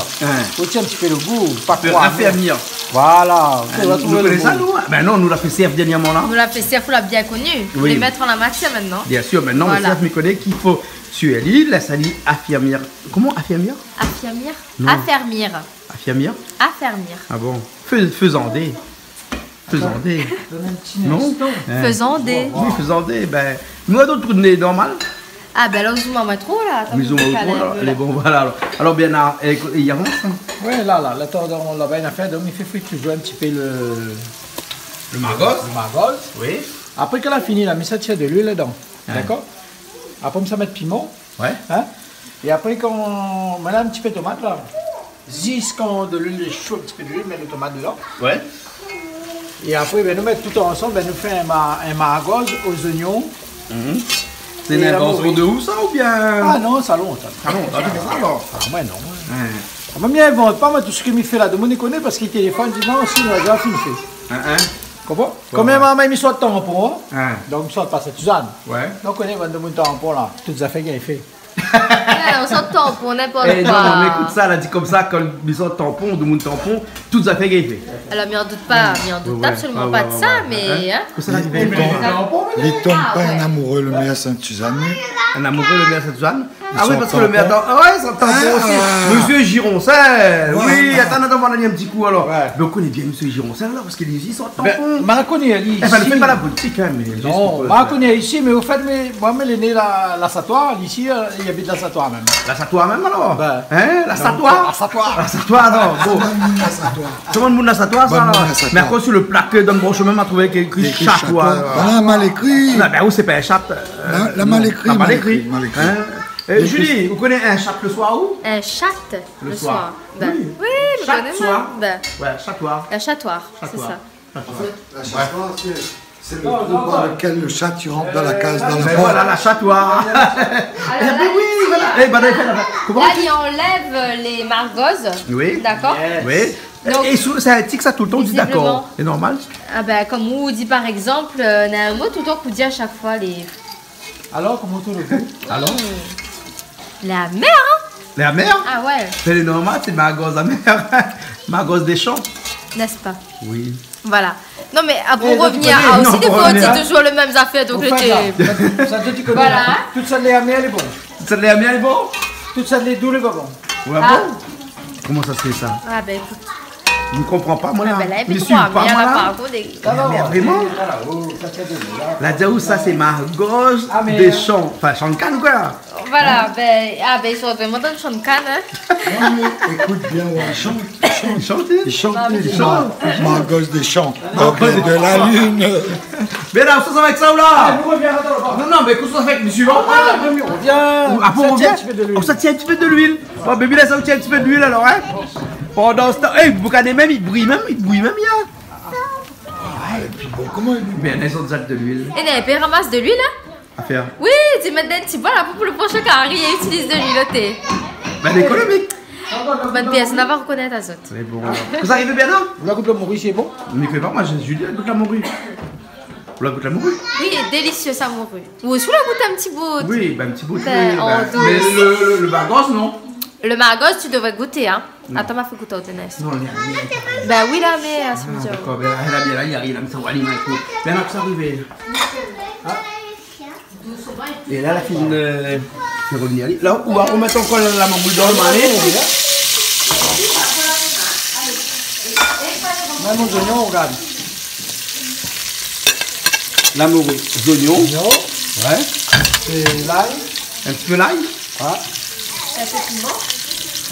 Faut un petit peu le goût, pas trop. Affermir. Voilà. Vous connaissez ça, nous? Ben non, nous l'a fait CF dernièrement là. Nous la PCR, vous l'a bien connu. Vous Oui. les mettre en la matière maintenant. Bien sûr, maintenant, Voilà. le CF me connaît qu'il faut tuer l'île, la salie, affermir. Comment affermir? Affermir. Non. Affermir. Affermir? Affermir. Ah bon? Faisandé. Faisandé. Non? Faisant des. Oui, faisandé. Ben, nous, d'autres trucs de normal. Ah ben là, vous m'en mettez trop là. Mais ils ont elle est bon, voilà. Alors, bien, il y a vraiment ça. Oui, là, on l'a bien fait, donc il fait frire toujours un petit peu le margoz. Oui. Après qu'elle a fini, là, mais ça tire de l'huile dedans. D'accord? Après, on ça met de piment. Ouais. Hein? Et après, quand on met un petit peu de tomate, là, quand de l'huile est chaud, un petit peu d'huile, met les tomates dedans. Ouais. Et après, ben, nous mettons tout ensemble, ben, nous faisons un margoz aux oignons. C'est une invention de où ça ou bien? Ah non, ça long. Ah non, t'as fait ça alors? Ah, moi non. Ah, moi, je n'invente pas moi, tout ce qu'il me fait là. De monde connaît parce qu'il téléphone, il dit non, si, on a déjà fini fait. Comment? Comme maman m'a mis sur le tampon, donc il sort pas cette Suzanne. Ouais. Donc on est de mon tampon là, toutes les affaires qu'il a fait. On s'entend pour n'importe Eh quoi. non, mais écoute ça, elle a dit comme ça, quand ils sont tampon, de mon tampon, toutes les affaires qu'elle fait. Alors, mais on doute pas, absolument pas de ça, mais. Hein? Que ça arrive? Il tombe pas un amoureux, le maire Sainte-Suzanne. Un amoureux, le maire Sainte-Suzanne? Ah oui, sont parce que le maire. Ah ouais, ça tampon aussi. Monsieur Gironcel. Oui, attends, on va donner un petit coup alors. Mais on connaît bien Monsieur Gironcel là, parce qu'il est ici, son tampon. Je connais ici. Enfin, ne fait pas la politique, hein, mais. Non, je connais ici, mais au fait, moi, je suis né la Satoire, ici, il habite la Satoire même. La Satoire même alors? Hein? La Non, Satoire? La Satoire. La Satoire, non. Bon. Tout le monde la Satoire, ça. Mais après, sur le plaquet d'un bon chemin, on a trouvé qu'il y a écrit Chatois. Voilà, mal écrit. Non, ben où c'est pas un chat? La mal écrit. Mal écrit. Julie, vous connaissez un chat le soir où? Un chat le soir. Ben, Oui. oui, je Chat connais soir. Ben, Ouais, chatoir. un chatoire, c'est Chatoire. ça. La chatoire, c'est le trou par lequel le chat tu rentres dans la case, dans la Mais porte. voilà, la chatoire. Alors là, Oui, voilà. Eh ben, comment? là, il enlève les margozes. Oui. D'accord? Oui. Donc, Et c'est un tic ça tout le temps, on dit visiblement. d'accord. C'est normal. Ah ben, comme on dit par exemple, on a un mot tout le temps qu'on dit à chaque fois, les... Alors, comment tu le fais? Alors La mer, hein? La mère Ah ouais, c'est normal, c'est ma gosse à mère. Ma gosse des champs. n'est-ce pas? Oui. Voilà. Non mais pour Eh, revenir non, à aussi pour des fois on revenir, dit toujours les mêmes affaires, donc Au fait, j'étais... là, ça te dit que Voilà. toute ça les amers, elle est bon. Ça l'est bien les bon? Toute ça les doux, les pas bon. Ouais, Ah. bon. Comment ça se fait ça? Ah ben écoute, Je ne comprends pas, moi là. ben là, Je il ne y suis a pas, moi la là. part des... Ça va, Mais bon. vraiment? Voilà, oh, ça c'est de là. La Diaou, ça c'est ma gosse Ah, mais, des champs. Enfin, champs de canne quoi. Voilà, ben... Ah ben ils sont vraiment dans le champ de canne, hein. Non, mais écoute bien, ouais, chante. Chanter. Chante. Ma gosse des champs. De la lune. Mais là, ça va avec ça ou Ah, là? vous revenez, attends, Non, non, mais qu'est-ce qu'on fait avec le suivant? on revient. Ah, pour on Ça tient revient? un petit peu de l'huile. Oh, ça tient un petit peu de l'huile. Oh, baby, là, ça tient un petit peu d'huile alors, hein? Pendant ce temps, hey, vous regardez même, il bouille même, bien. Et puis bon, comment il Bien, ils ont déjà de l'huile Et n'a pas ramasse de l'huile, hein? à faire. Oui, tu mets des petits bols là pour le prochain carré et utilise de l'huile, t'es... Ben, l'économique. Bonne pièce, on va reconnaître à autres. C'est bon. Vous arrivez bien là? Vous la goûte le Maurice, c'est bon? Mais fait pas, moi, j'ai Julie, elle goûte la morue. Vous la goûte la morue? Oui, délicieux ça morue. Ou aussi la goûte un petit bout. Oui, ben, un petit bout de Ben, l'huile. en Ben. douce. Mais le bagos, non? Le margos, tu devrais goûter, hein. Attends, m'a fait goûter au tennis. Non, il y a rien. Bah oui, là, mais à ce Ah, moment d'accord, ben, elle a bien là, il y a rien, ça va aller maintenant. Maintenant que ça arrive. Et là, la fine fait revenir. Là, on va remettre encore la mamouille dans le manet. Même aux oignons, regarde. La morue, les oignons. Oignons, Ouais. c'est l'ail. Un petit peu l'ail. Ah, Ça fait piment.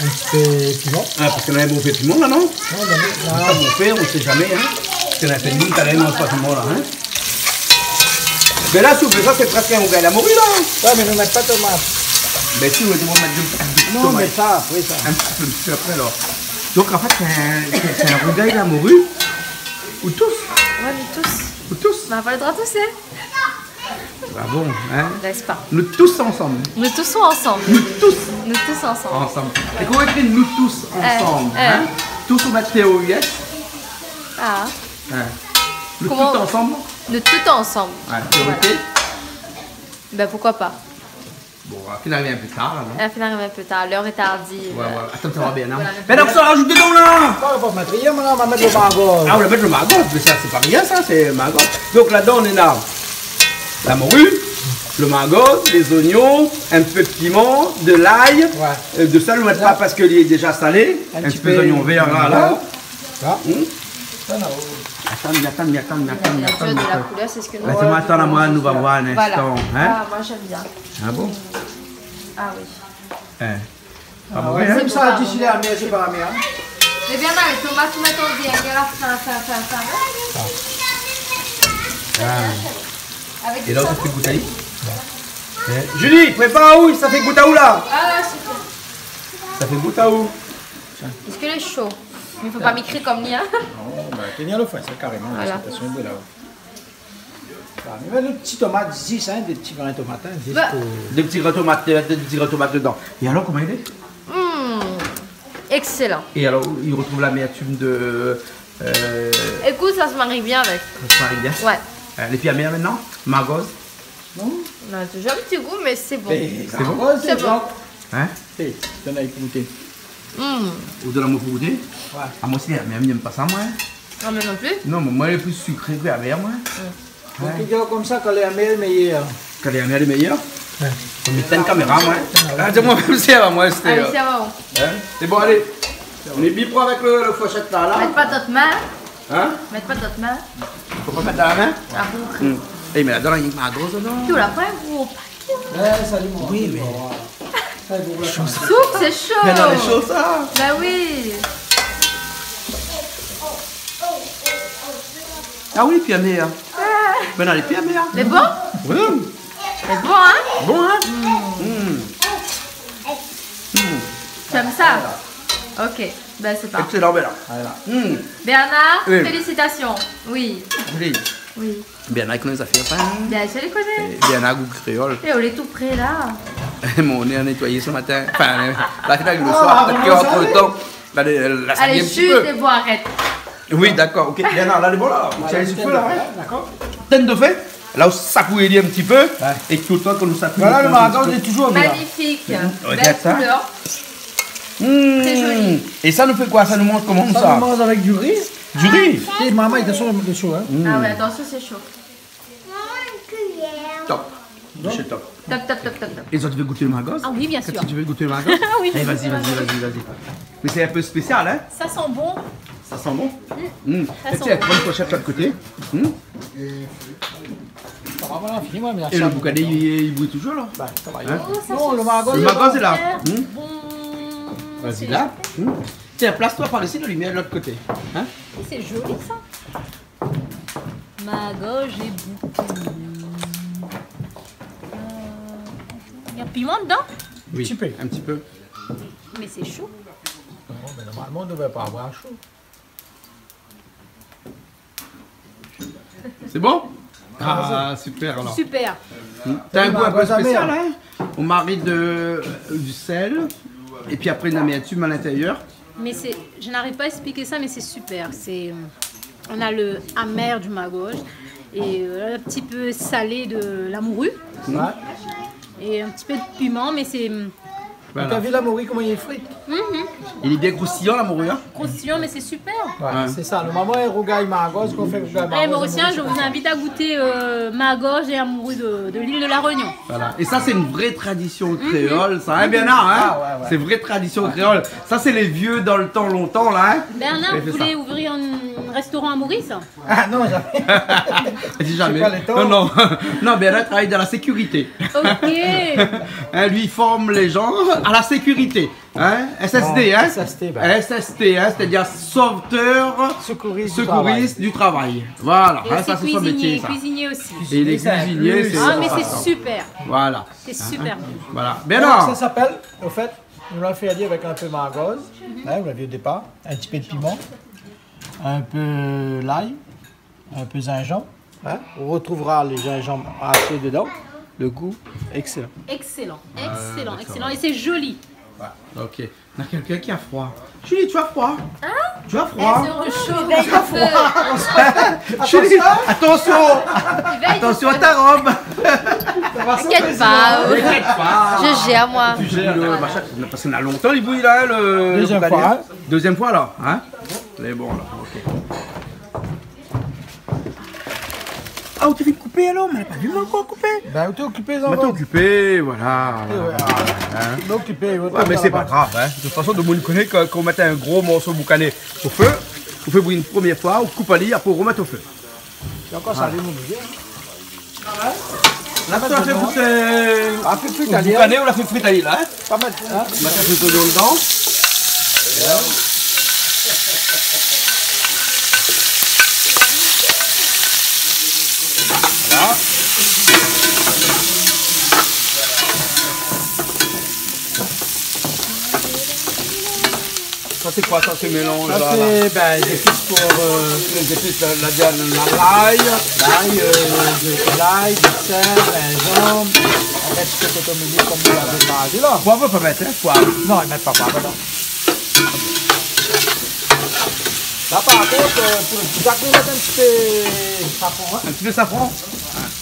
un petit peu piment. Ah, parce qu'on a un bon fait piment là, non? Non, Pas bon fait, on ne sait jamais, hein. Parce qu'on a fait une carême, on ne pas piment là, hein. Mais là, si vous faites ça, c'est presque un rougail à la morue là. Ouais, mais ne mettez pas de tomate. Ben si, on va mettre du Non, mais ça, après ça. un petit peu après alors. Donc en fait, c'est un rougail à la morue. Ou tous. Ouais, nous tous. Ou tous. On n'a pas le droit de tousser. Bah bon, hein. N'est-ce pas? Nous tous ensemble. Nous toussons ensemble. Nous tous Nous tous ensemble. ensemble. Et comment écrire nous tous ensemble, hein? Tous on va être TOUS. Ah, Hein. Nous Comment- tous ensemble. nous tous ensemble. Ouais, théorité. Ben pourquoi pas? Bon, on arrive un peu tard là, non? Elle finit un peu tard, l'heure est tardive. Ouais, ouais. Attends, ça va bien, non? Voilà. Mais donc ça rajoute dedans là! On va pas mettre rien, maintenant on va mettre le margot. Ah, on va mettre le maggot, mais ça c'est pas rien ça, c'est maggot. Donc là-dedans on est là. La morue, le maggot, les oignons, un peu de piment, de l'ail, Ouais. de sel, on ne met pas parce qu'il est déjà salé. Un petit peu d'oignon vert là. Là. Attends. La nature de la couleur, c'est ce que nous... Laissez-moi attendre à moi, nous va voir un Voilà. instant. Hein? Ah, moi j'aime bien. Ah bon? Ah oui. Hein. Pas Ah, mauvais, ouais, hein? même ça, d'ici là, mais c'est pas la mer. Mais bien là, les tomates, tu mets ton bien, il y a la fin. Avec Et du là, ça savon. fait goûter. Julie, prépare où? Ça fait goûter où là? Ah, super. Ça fait goûter où? Est-ce que est chaud? Il ne faut pas m'écrire comme Nia. Non, bah, tenir le foin, c'est carrément. Voilà. La situation est là. Mais le petit tomate, 10, hein, des petits grains de tomates, hein, juste Bah. pour... Des petits grains de tomates dedans. Et alors, comment il est? Excellent. Et alors, il retrouve l'amertume de. Écoute, ça se marie bien avec. Marie-Bien. Ouais. Les filles amères maintenant? Margose? Non? On a toujours un petit goût, mais c'est bon. C'est bon? Ouais, C'est bon. Hein? Hé, t'en as écouté. Ou de l'amour pour goûter? Ouais. Ah, moi aussi, mais elle n'aime pas ça, moi. Non, mais non plus. Non, mais moi, elle est plus sucrée que amère, moi. Donc, il dit comme ça, quand les amers, le meilleur. Quand elle est amère, elle est meilleure. On met une caméra, moi. Ah, dis-moi, même si avant, moi, c'était. Allez, c'est bon. Hein? C'est bon, allez. On est bipro avec le fourchette là. Mette pas d'autres mains. Hein? Mette pas d'autres mains. Faut pas mettre dans la main? Ah bon? Eh, mais là-dedans, il y a ma grosse dedans. Tu l'as pas gros. Salut, mon Oui, mais. Soupe, c'est chaud. Mais dans les choses, ça. Bah oui. Ah oui, puis amère. Mais dans les pieds amères. Mais bon? Oui. C'est bon, hein? Bon, hein? Tu aimes ça? Ok. Ben c'est parfait. Excellent, Bernard. Bernard, Oui. félicitations. Oui. Oui. Oui. Bernard, connaît les affaires, hein? Ben je les connais. Bernard, goût créole. Et on est tout près là. Mon nez a nettoyé ce matin. Enfin, la finale le soir, peut-être qu'entre le temps, La salie Allez, un petit chute peu. et bon, arrête. Oui, d'accord, ok. Bien, là, les bon là. Tiens, les souffles là, d'accord. Tente de fait. Là, ça couille un petit peu. Et tout le temps, qu'on nous s'appuie. Voilà, le maragos est toujours bien. Magnifique. Regarde Belle ça. couleur. Très joli. Et ça nous fait quoi? Ça nous mange comment ça? Ça on mange avec du riz. Du riz. Et maman, il est sur le chaud. Hein. Ah ouais, attention, c'est chaud. Top. C'est top. Top, top, top, top, top. Et toi, tu veux goûter le maragos? Ah oui, bien sûr. Tu veux goûter le maragos? Oui, Allez, je vas-y, sais, vas-y. Mais c'est un peu spécial, hein? Ça sent bon. Ça sent bon. Ça Et sent tiens, bon. prends une pochette de l'autre côté. Ça va, voilà, fini, moi, mais Et le boucané, il bouille toujours là? Bah, ça va. Hein? Non, le maragos. Le maragos est là. Bon. Vas-y, là. Tiens, place-toi par ici, la lumière de l'autre côté. Hein? C'est joli ça. Magos et boucané. Il y a piment dedans? Oui, petit peu. un petit peu. Mais c'est chaud. Non, mais normalement, on ne devrait pas avoir chaud. C'est bon? Ah, super alors. Super. T'as un goût un peu maragos à spécial, merde. hein? On marie du sel, et puis après une amertume à l'intérieur. Mais je n'arrive pas à expliquer ça, mais c'est super. On a le amer du magos et un petit peu salé de la morue Ouais. et un petit peu de piment, mais c'est Voilà. T'as vu la morue, comment il est frit? Il est bien croustillant la morue, hein? croustillant, mais c'est super. Ouais, c'est ça. Le maman est rougaille maragos, qu'on fait rougaille Allez, maragos. Mauricien, je vous invite à goûter magos et la morue de l'île de la Réunion. Voilà. Et ça, c'est une vraie tradition créole, ça, hein, Bernard, hein? Ah, ouais. C'est une vraie tradition créole. Ça, c'est les vieux dans le temps, longtemps, là, hein? Bernard, Il fait vous voulez ouvrir un restaurant à Maurice? Ah non, jamais. Dis jamais. pas les temps. Non, non, Bernard travaille dans la sécurité. Ok. Hein, lui, il forme les gens à la sécurité. Hein? SSD, Bon, hein? SST, ben. SST, hein? C'est-à-dire sauveteur, Secouriste du travail. Voilà, Et hein, aussi ça c'est son métier. cuisinier, ça. cuisinier aussi. Et les C'est un cuisiniers, plus. c'est. Ah, mais ça. c'est super. Voilà. C'est super. Voilà. Alors, Bernard! ça s'appelle, au fait, nous l'avons fait allier avec un peu maragos, hein, vous l'aviez au départ, un petit peu de piment, un peu l'ail, un peu gingembre. Hein. On retrouvera les gingembre hachés dedans. Le goût, excellent. Excellent, excellent, excellent. Et c'est joli. Ok. Il y a quelqu'un qui a froid. Julie, tu as froid? Hein? Tu as froid? chaud. Julie, attention! Attention à ta robe! T'inquiète pas. T'inquiète pas! Je gère, moi. Tu gères le machin. Parce qu'on a longtemps, il bouille là, le. Deuxième le fois, boucané. hein. Deuxième fois là, hein? Mais bon là, ok. Ah, on t'a fait couper alors? Mais elle n'a pas vu encore couper? Ben, t'es occupé, On t'es occupé, voilà. T'es occupé. Ouais, mais c'est pas grave, hein. De toute façon, tout le monde connaît que quand on mettait un gros morceau de boucané au feu, on fait bouillir une première fois, on coupe à lit, après on remet au feu. C'est encore ça, les mouvements. Là, tu l'as fait foutre Ah, fait frites au à lire. boucané, on l'a fait frite à l'île, là, hein. Pas mal, hein. On met un peu d'oignon dedans. Voilà. Ça c'est quoi ça, ce mélange Ça, là, c'est ben, des épices pour les épices, l'ail, l'ail, du sel, gingembre. On met ce que au milieu comme vous l'avez mangé là. poivre, on peut mettre, hein, poivre. Non, ils mettent pas poivre dedans. Là, par contre, pour le Jacques, ils mettent un petit peu de safran. Hein. Un petit peu de safran.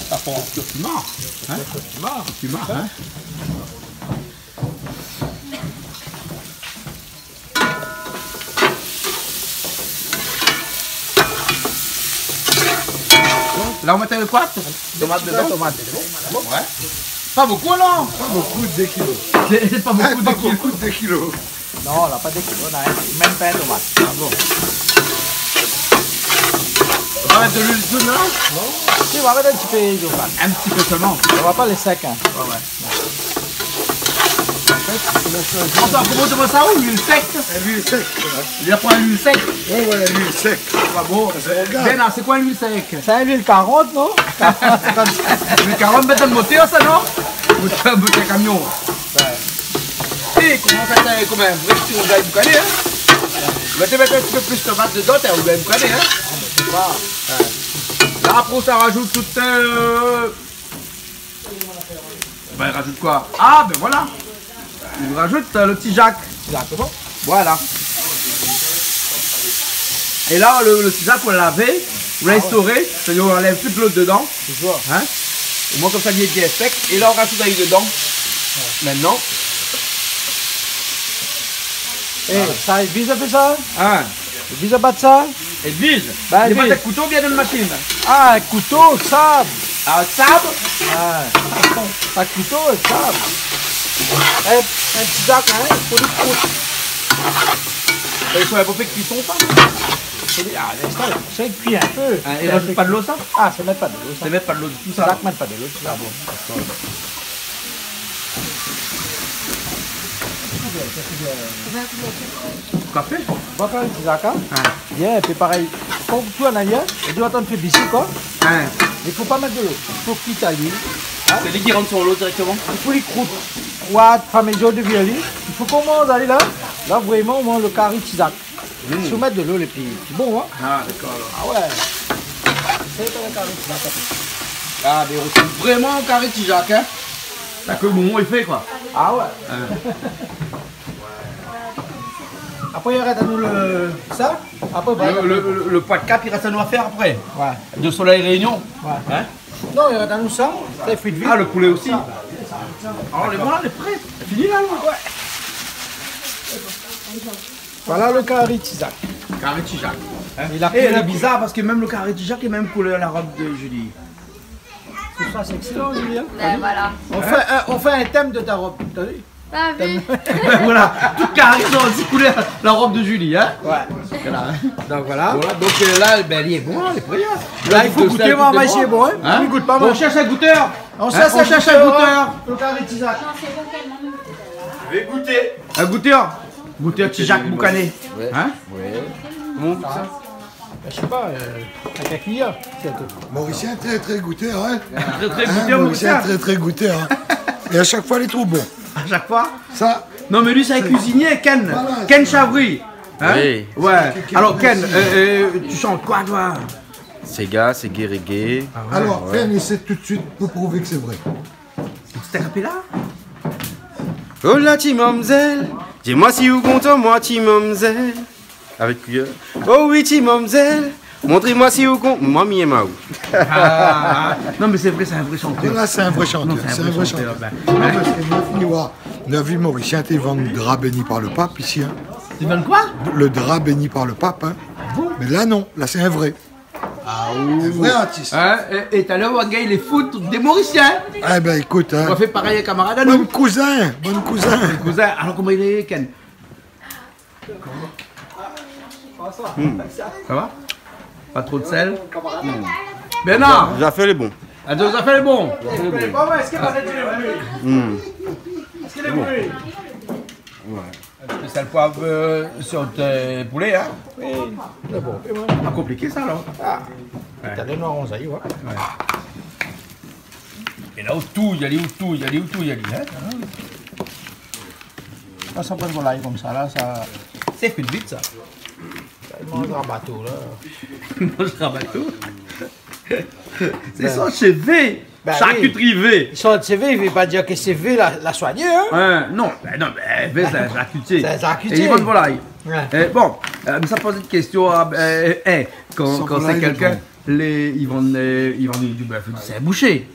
Safran, tu mords. Hein? Tu mords, hein? Là, on mettait le quoi? Tomate dedans? Tomate dedans. Ouais. Pas beaucoup alors? Pas beaucoup de 2 kilos. C'est pas beaucoup Pas de kilos. beaucoup de 2 kilos. Non, là, pas des kilos, on a même pas un tomate. Ah bon. On va mettre de l'huile de là? Non. Si, on va mettre un petit peu d'eau. Un petit peu seulement. On va pas les secs. Hein. Ouais, ouais. Attends, comment tu vois ça ou l'huile sec? L'huile sec. Il a pris l'huile sec. Ouais, ouais, l'huile sec. Pas bon. Ben, c'est quoi l'huile sec? C'est un huile 40, non? L'huile 40, mettre dans le moteur, ça non? Ou tu as un petit camion? Et comment ça t'as comme un vrai petit rougaille boucané, hein? Tu vas te mettre un petit peu plus de tomate dedans, t'as un rougaille boucané, hein? Là, après, ça rajoute tout Ben, il rajoute quoi? Ah, ben voilà! Il rajoute le petit Jacques. Exactement. Voilà. Et là, le cisac, on l'a lavé, restauré, c'est-à-dire on enlève toute l'eau dedans. Hein? Au moins comme ça, il est bien sec. Et là, on rajoute avec dedans. Maintenant. Ça vise à faire ça? Hein? Vise à battre ça? Et vise. Bah, Et pas de couteau bien dans une machine. Ah, un couteau, sable. Ah, sable? Ah, un couteau, sable. Un petit sac, hein, pour les croûtes. Il faut un peu de cuisson, ça? Ah, l'instant, c'est cuit un peu. Ah, et rajoute pas de l'eau, ça? Ah, ça met pas de l'eau, ça. Ça met pas de l'eau du tout, ça? Ça met pas de l'eau, c'est bon. Café? Va faire un petit sac, hein? Bien, puis pareil. Quand tu en as rien, tu dois t'en faire bisser, quoi. Hein? Il faut pas mettre de l'eau. Il faut qu'il taille. C'est lui qui rentre sur l'eau directement? Il faut les croûtes. 3 jours de violon. Il faut qu'on mange, allez là. Là, vraiment, on mange le carré tisac. Il faut mettre de l'eau, les petits. C'est bon, hein? Ah, d'accord. Ah ouais. C'est le carré tisac. Ah, mais on ressemble vraiment au carré tisac, hein? T'as que le moment il fait, quoi. Ah ouais. Après, il reste à nous ça. Après, le poids de cap, il reste à nous à faire après. Ouais. De Soleil Réunion. Ouais. Hein? Non, il reste à nous ça. Ça est fruit de vie. Ah, le poulet aussi. Alors, les voilà, on est prêts. C'est fini là, ouais. Voilà le carré tisac. Carré tisac. Hein? Il a Et elle est bizarre parce que même le carré tisac est même couleur à la robe de Julie. Tout ça, c'est excellent, Julien. Ben voilà. On fait un thème de ta robe, t'as vu? Ah oui. Voilà, tout carré sont aussi couleur la robe de Julie, hein? Ouais. Voilà. Donc voilà. Voilà, donc là, ben, il est bon, il est prêt. Là, il faut goûter, on va manger, bon, hein? Il goûte pas mal. On cherche un goûteur. On cherche un goûteur. Le carré tisac. Je vais goûter. Un goûteur. Goûteur Tisac Boucané. Ouais. Hein? Ouais. Comment ça? Je sais pas, avec la cuillère. Mauricien très très goûteur, hein? Très très Hein, goûteur, Mauricien très très goûteur. Hein. Et à chaque fois, il est trop bon. À chaque fois? Ça. Non, mais lui, c'est un cuisinier, Ken. Voilà, Ken Chavry. Hein? Oui. Ouais. Alors, Ken, tu chantes quoi, toi? C'est gars, c'est gay reggae. Alors, fais un essai tout de suite pour prouver que c'est vrai. C'est un capella? Oh la team Mamzelle, dis-moi si vous content, moi team Mamzelle. Avec cuillère. Oh oui team Mamzelle, montrez-moi si vous content, moi mi et Maou. Non mais c'est vrai, c'est un vrai chanteur. Là, c'est un vrai chanteur. Non, C'est un vrai chanteur. ben. Non, parce que moi, fini voir. On a vu Mauricien, t'es vendre le drap béni par le pape ici. Hein. Tu vends quoi? Le drap béni par le pape. Hein. Mais là, non. Là, c'est un vrai. Ah Un vrai artiste. Hein? Et tout à l'heure, on va gagner les foot des Mauriciens. Eh ben, écoute. Hein. On va faire pareil, camarade à nous. Bon cousin. Bon cousin. Cousin, alors comment il est, Ken? Ça va? Pas trop de sel? Bernard! J'ai fait les bons. Elle nous a fait les bons. Est-ce qu'il va être Est-ce qu'il est brûlé? Spécial poivre sur tes poulets, hein? Oui, c'est bon. Pas compliqué ça, alors. Ah, t'as des noirs en zaï, ouais. Et là, où tout, il y a les où tout, il y a les où tout, il y a les. Hein? Là, ça prend de volaille comme ça, là, ça. C'est fait vite, ça. Il mange un bateau, là. Il mange un bateau. C'est son chevet. Ben Charcuterie V. Son CV, il ne veut pas dire que c'est V la soigner, hein? Non, non, mais V, c'est un charcutier. C'est un charcutier. Et il vend de volaille. Ouais. Bon, ça pose une question. Quand c'est quelqu'un, ils vendent du bœuf, c'est un boucher.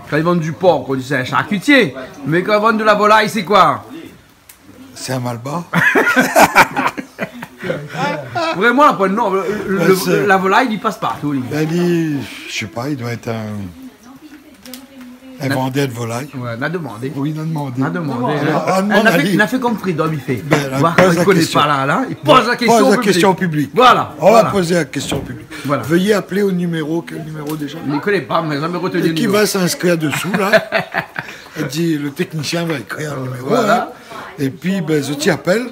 Quand ils vendent du porc, on dit c'est un charcutier. Mais quand ils vendent de la volaille, c'est quoi? C'est un malbas. Vraiment, la pointe, non, la volaille, il passe partout. Il dit, je sais pas, il doit être un vendeur de volaille. Ouais, on a demandé. Oui, on a demandé. On a demandé. Il a fait comme Freedom, il fait. Voir quand il ne connaît pas là, il pose la question pose la question au public. Voilà. On va poser la question au public. Voilà. Veuillez appeler au numéro, quel numéro déjà? Il ne connaît pas, mais jamais retenu. Et qui va s'inscrire dessous, là. Elle dit, le technicien va écrire le numéro. Voilà. Hein. Et puis, ben, je t'y appelle.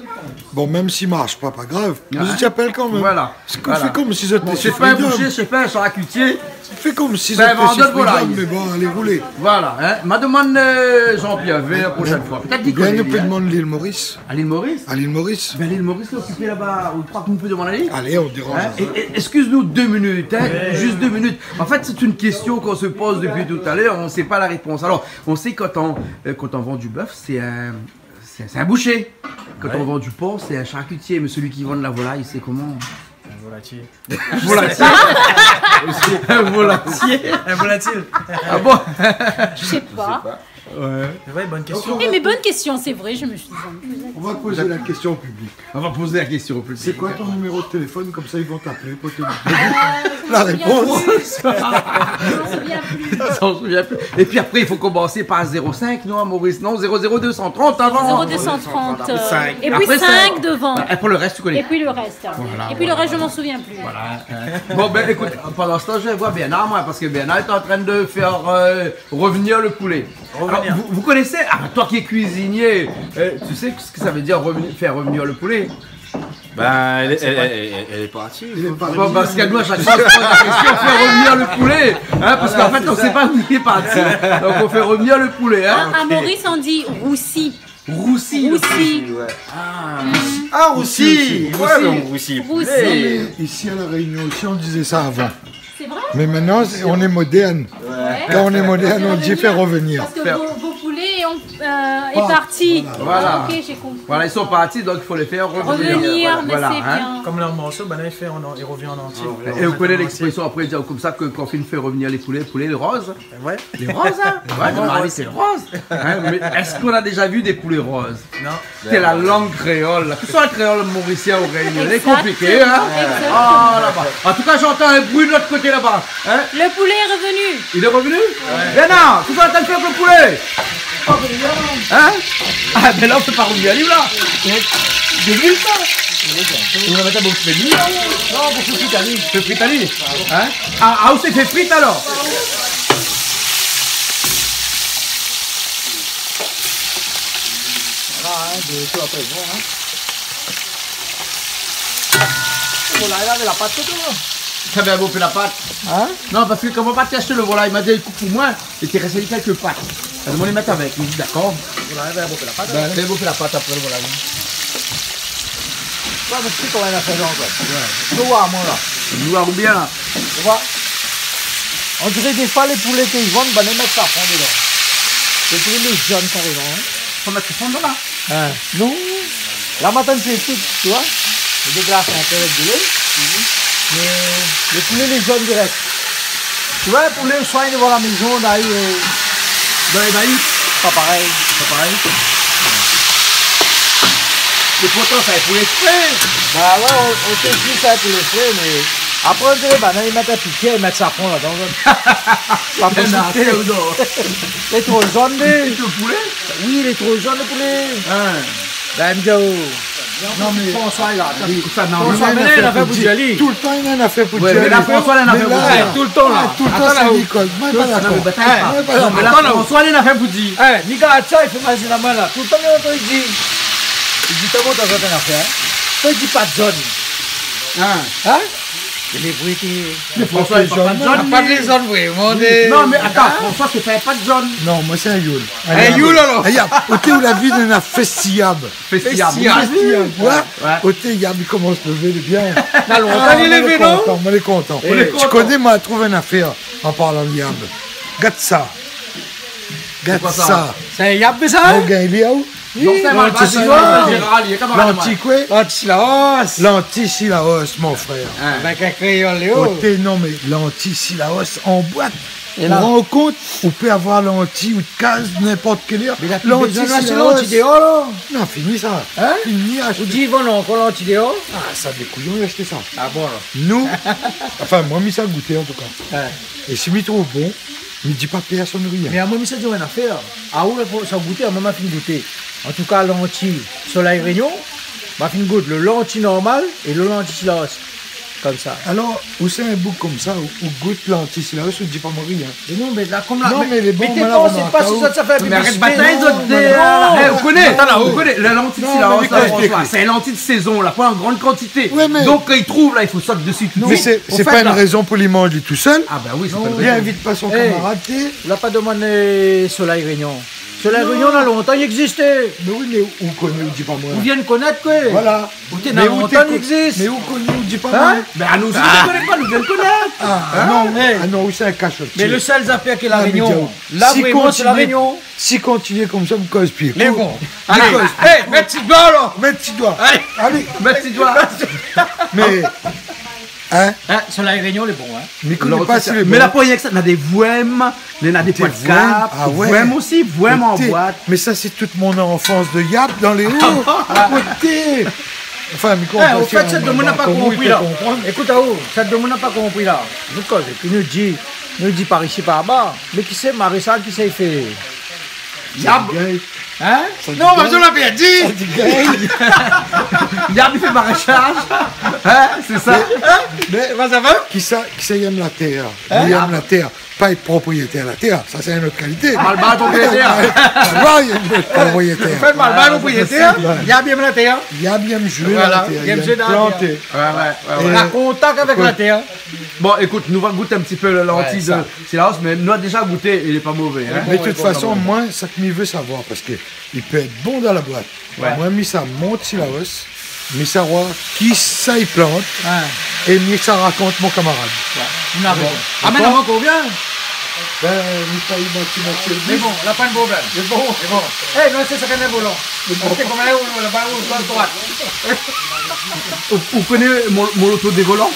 Bon, même s'il marche pas grave. Mais je t'y appelle quand même. Voilà. Fais comme si c'était c'est pas un boucher, c'est pas un charcutier. Fais comme si c'est un c'était vendeur de volaille. Mais bon, allez rouler. Voilà. Hein. Ma demande Jean-Pierre V la prochaine fois. Peut-être qu'il connaît. Bien, on peut demander l'île Maurice. À l'île Maurice? À l'île Maurice. Ben, l'île Maurice, est occupée là-bas. Vous croyez qu'on peut demander? Allez, on dérange. Hein? Excuse-nous 2 minutes, hein? Juste 2 minutes. En fait, c'est une question qu'on se pose depuis tout à l'heure. On ne sait pas la réponse. Alors, on sait quand on vend du bœuf, c'est un boucher. Quand on vend du porc, c'est un charcutier. Mais celui qui vend de la volaille, c'est comment? volatile. Volatile. Volatier. Un volatile. Ah bon? Je sais pas. Ouais. C'est vrai, bonne question. Eh, mais bonne question, c'est vrai, je me suis dit. On va poser la question au public. On va poser la question au public. C'est quoi ton numéro de téléphone? Comme ça, ils vont t'appeler pour te dire la réponse. On s'en souvient plus. Et puis après, il faut commencer par 05, non, Maurice? Non, 00230 avant. 0230. Et puis Après, 5 devant. Et pour le reste, tu connais. Et puis le reste. Voilà, Et puis le reste, je m'en souviens plus. Bon, ben écoute, pendant ce temps, je vais voir Bernard, moi, parce que Bernard est en train de faire revenir le poulet. Alors, vous connaissez, toi qui es cuisinier, tu sais ce que ça veut dire faire revenir le poulet? Ben, elle est partie. Bon, parce qu'à nous, à chaque fois, on se pose la question, on fait revenir le poulet. Hein, parce qu'en fait, on ne sait pas où il est parti. Donc, on fait revenir le poulet. Hein. À Maurice, on dit roussi. Roussi. Roussi. Ah, Roussi. Roussi. Ici à La Réunion aussi, on disait ça avant. C'est vrai? Mais maintenant, on est moderne. Quand on est moderne, on dit faire revenir. Parce que vos poulets est parti. Voilà. Ok, j'ai compris. Voilà, ils sont partis, donc il faut les faire revenir. Mais voilà, c'est bien. Comme leur morceau, ben là, il revient en entier. Et vous connaissez l'expression après, dire comme ça, que quand on fait revenir les poulets roses. Ouais. Les roses, hein? Ouais, mon mari, c'est rose. Hein, mais est-ce qu'on a déjà vu des poulets roses? Non. C'est la langue créole. Que ce soit le créole mauricien ou réunion, c'est Exactement. compliqué, hein? Ah, là-bas. En tout cas, j'entends un bruit de l'autre côté là-bas. Hein? Le poulet est revenu. Il est revenu? Bernard, tu vas en train de faire le poulet? Hein? Ah, ben là, on peut pas revenir, lui, là. J'ai vu ça. On va mettre un beau frites. Non, beaucoup de frites à lui. Fait frites à lui. Hein? Ah, où c'est fait frites alors? Voilà, de tout après, bon, hein. Voilà, il avait la pâte tout là. Ça va bouffer la pâte. Hein? Non, parce que quand mon pâte t'ai acheté le volaille, il m'a dit écoute pour moi, il t'est resté quelques pâtes. Elle m'a dit mettre avec. Il me dit d'accord. Voilà, il va bouffer la pâte. Ben, il va bouffer la pâte après le volaille. Ouais, mais tu sais comment il a fait là encore. Ouais. Tu vois, moi là. Noir ou bien là. Tu vois? On dirait des fois les poulets qu'ils vendent, ben les mettre ça fond dedans. Les poulets les jaunes carrément. Hein? Faut mettre ça dedans là. Hein? Non. La matin c'est tout, tu vois? Les déglaces un peu de lait. Mais les poulets les jaunes direct. Tu vois, les poulets soignent devant la maison, d'ailleurs. Dans les maïs. Pas pareil. Pas pareil. Et pourtant ça est pour les frais. Bah ouais, on sait plus ça pour les frais, mais après on dirait, bah non, ils mettent un piquet, ils mettent ça fond là dans le. Il est trop jaune, le poulet? Oui, il est trop jaune le poulet. Hein. Ben, non mais François là, ça n'a François il a fait pour Djali. Tout le temps, il en a fait pour Ouais, mais là, François, il en a fait pour Djali. Tout le temps là. Tout le temps, c'est Nicole. Moi, pas d'accord. Non, mais là, François, il en a fait pour Djali. Eh, Nika, ça, il fait mal la main là. Tout le temps, il dit. Il dit, t'as bon, t'as fait une affaire. Il dit pas de jaune. Hein? Il est bruité. Mais François, il pas de jaune. Pas de les jaunes, vraiment. Non, mais attends, François, c'est pas de jaune. Non, moi, c'est un youl. Un youl alors. Regarde, au où la ville, on a festiab. Festiab. Ouais. Au il commence à lever le bien. T'as longtemps, il est levé, non? On est content. Tu connais, moi, trouvé une affaire en parlant de yab. Regarde ça. Regarde ça. C'est un yab, ça? On gagne les où? Non, c'est mal passé. L'anti-Silaos, mon frère. Avec un crayon, Léo. Côté, non, mais l'anti-Silaos en boîte. On rend compte, on peut avoir l'anti ou de case n'importe quelle heure. L'anti-Silaos. Non, fini ça. Hein? Fini, Vous dites, bon, non, l'anti-Silaos? Ah, ça des couillons, j'ai acheté ça. Ah bon, là. Nous, enfin, moi, mis ça à goûter en tout cas. Et si mis trop bon, il ne dit pas personne rien. Mais à moi, ça dit une affaire. Ah, où ça goûter, à moi, fin de goûter. En tout cas, l'anti-soleil réunion, ma fin de goûte le l'anti-normal et le l'anti-silaos. Comme ça. Alors, où c'est un bouc comme ça, où goûte l'anti-silaos, on ne dit pas moi rien. Et non, mais là, comme là. Non, mais les bons, mais c'est pas si ça fait un peu. Mais arrête de bataille, vous connaissez, la lentille Silaos, c'est une lentille de saison, là, pas en grande quantité. Donc, quand il trouve, là, il faut sauter dessus. Mais c'est pas une raison pour lui manger tout seul. Ah, ben oui, c'est pas une raison. Il invite pas son camarade. Il n'a pas demandé soleil réunion. Soleil réunion, là, longtemps, il existait. Mais oui, mais où connaît, où dit pas moi. Vous viennent connaître, quoi. Voilà. Où t'es dans longtemps, il existe. Mais où connaît, où dit pas moi. Ben, à nous aussi, on ne connaît pas, nous viennent connaître. Ah non, où c'est un cachot. Mais le seul affaire qu'est la réunion. Là, vraiment, c'est la réunion. Si continue comme ça, vous cause pire. Mais bon. Allez, mets petit doigt, là. Mets petit doigt. Allez, mets petit doigt. Mais Hein? Sur la réunion, les bons. Hein. Mais connais pas si les mais la poignée, ça, on a des vouem, on a des poils de cap, vouem aussi, vouem en boîte. Mais ça, c'est toute mon enfance de yap dans les hauts, à côté. Enfin, mais au fait, cette demande n'a pas compris là. Écoute, cette demande n'a pas compris là. Nous cause, et puis nous dit par ici, par bas. Mais qui c'est Marissal qui s'est fait? Yab. Hein? Non, mais on l'a bien dit. Yab, il fait maraîchage. Hein? C'est ça. Mais qui ça aime la terre? Il aime la terre. Pas être propriétaire de la terre, ça c'est une autre qualité. Malbas propriétaire. Malbas, il y a une autre propriétaire. Fait Malbas propriétaire, Yab aime la terre. Yab aime jouer la terre. Il aime planter. On a contact avec la terre. Bon, écoute, nous allons goûter un petit peu le lentilles de silence, mais nous avons déjà goûté, il n'est pas mauvais. Hein? Mais de toute façon, moi, ça que je veux savoir, parce qu'il peut être bon dans la boîte. Moi, mis ça monte si la hausse, mais savoir qui ça y plante, et mieux que ça raconte mon camarade. Ah, mais avant combien? Mais bon, là, pas de problème. C'est bon. Eh, non, c'est ça qu'on est volant. Parce que comme là, on va à droite. Vous connaissez mon loto des volants?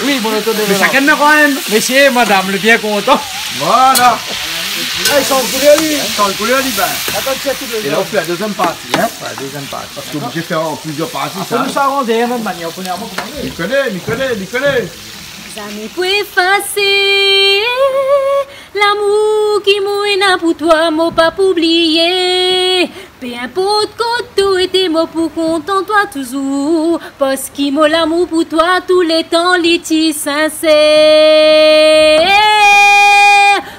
Oui, mon loto des volants. Mais chacun me rend. Messieurs, madame, le bien content. Voilà. Ils sont coulés, lui. Ils sont coulés, lui, ben. Attends, et là, on fait la deuxième partie, hein? La deuxième partie. Parce qu'on est obligé de faire en plusieurs parties, ça. On nous s'arranger, de même manière. On connaît avant comment on est. Il connaît. Jamais pour effacer l'amour qui mouille pour toi, mot pas pour oublier. Peu importe quand tout était mot pour content toi toujours. Parce qu'il m'a l'amour pour toi tous les temps, l'iti sincère.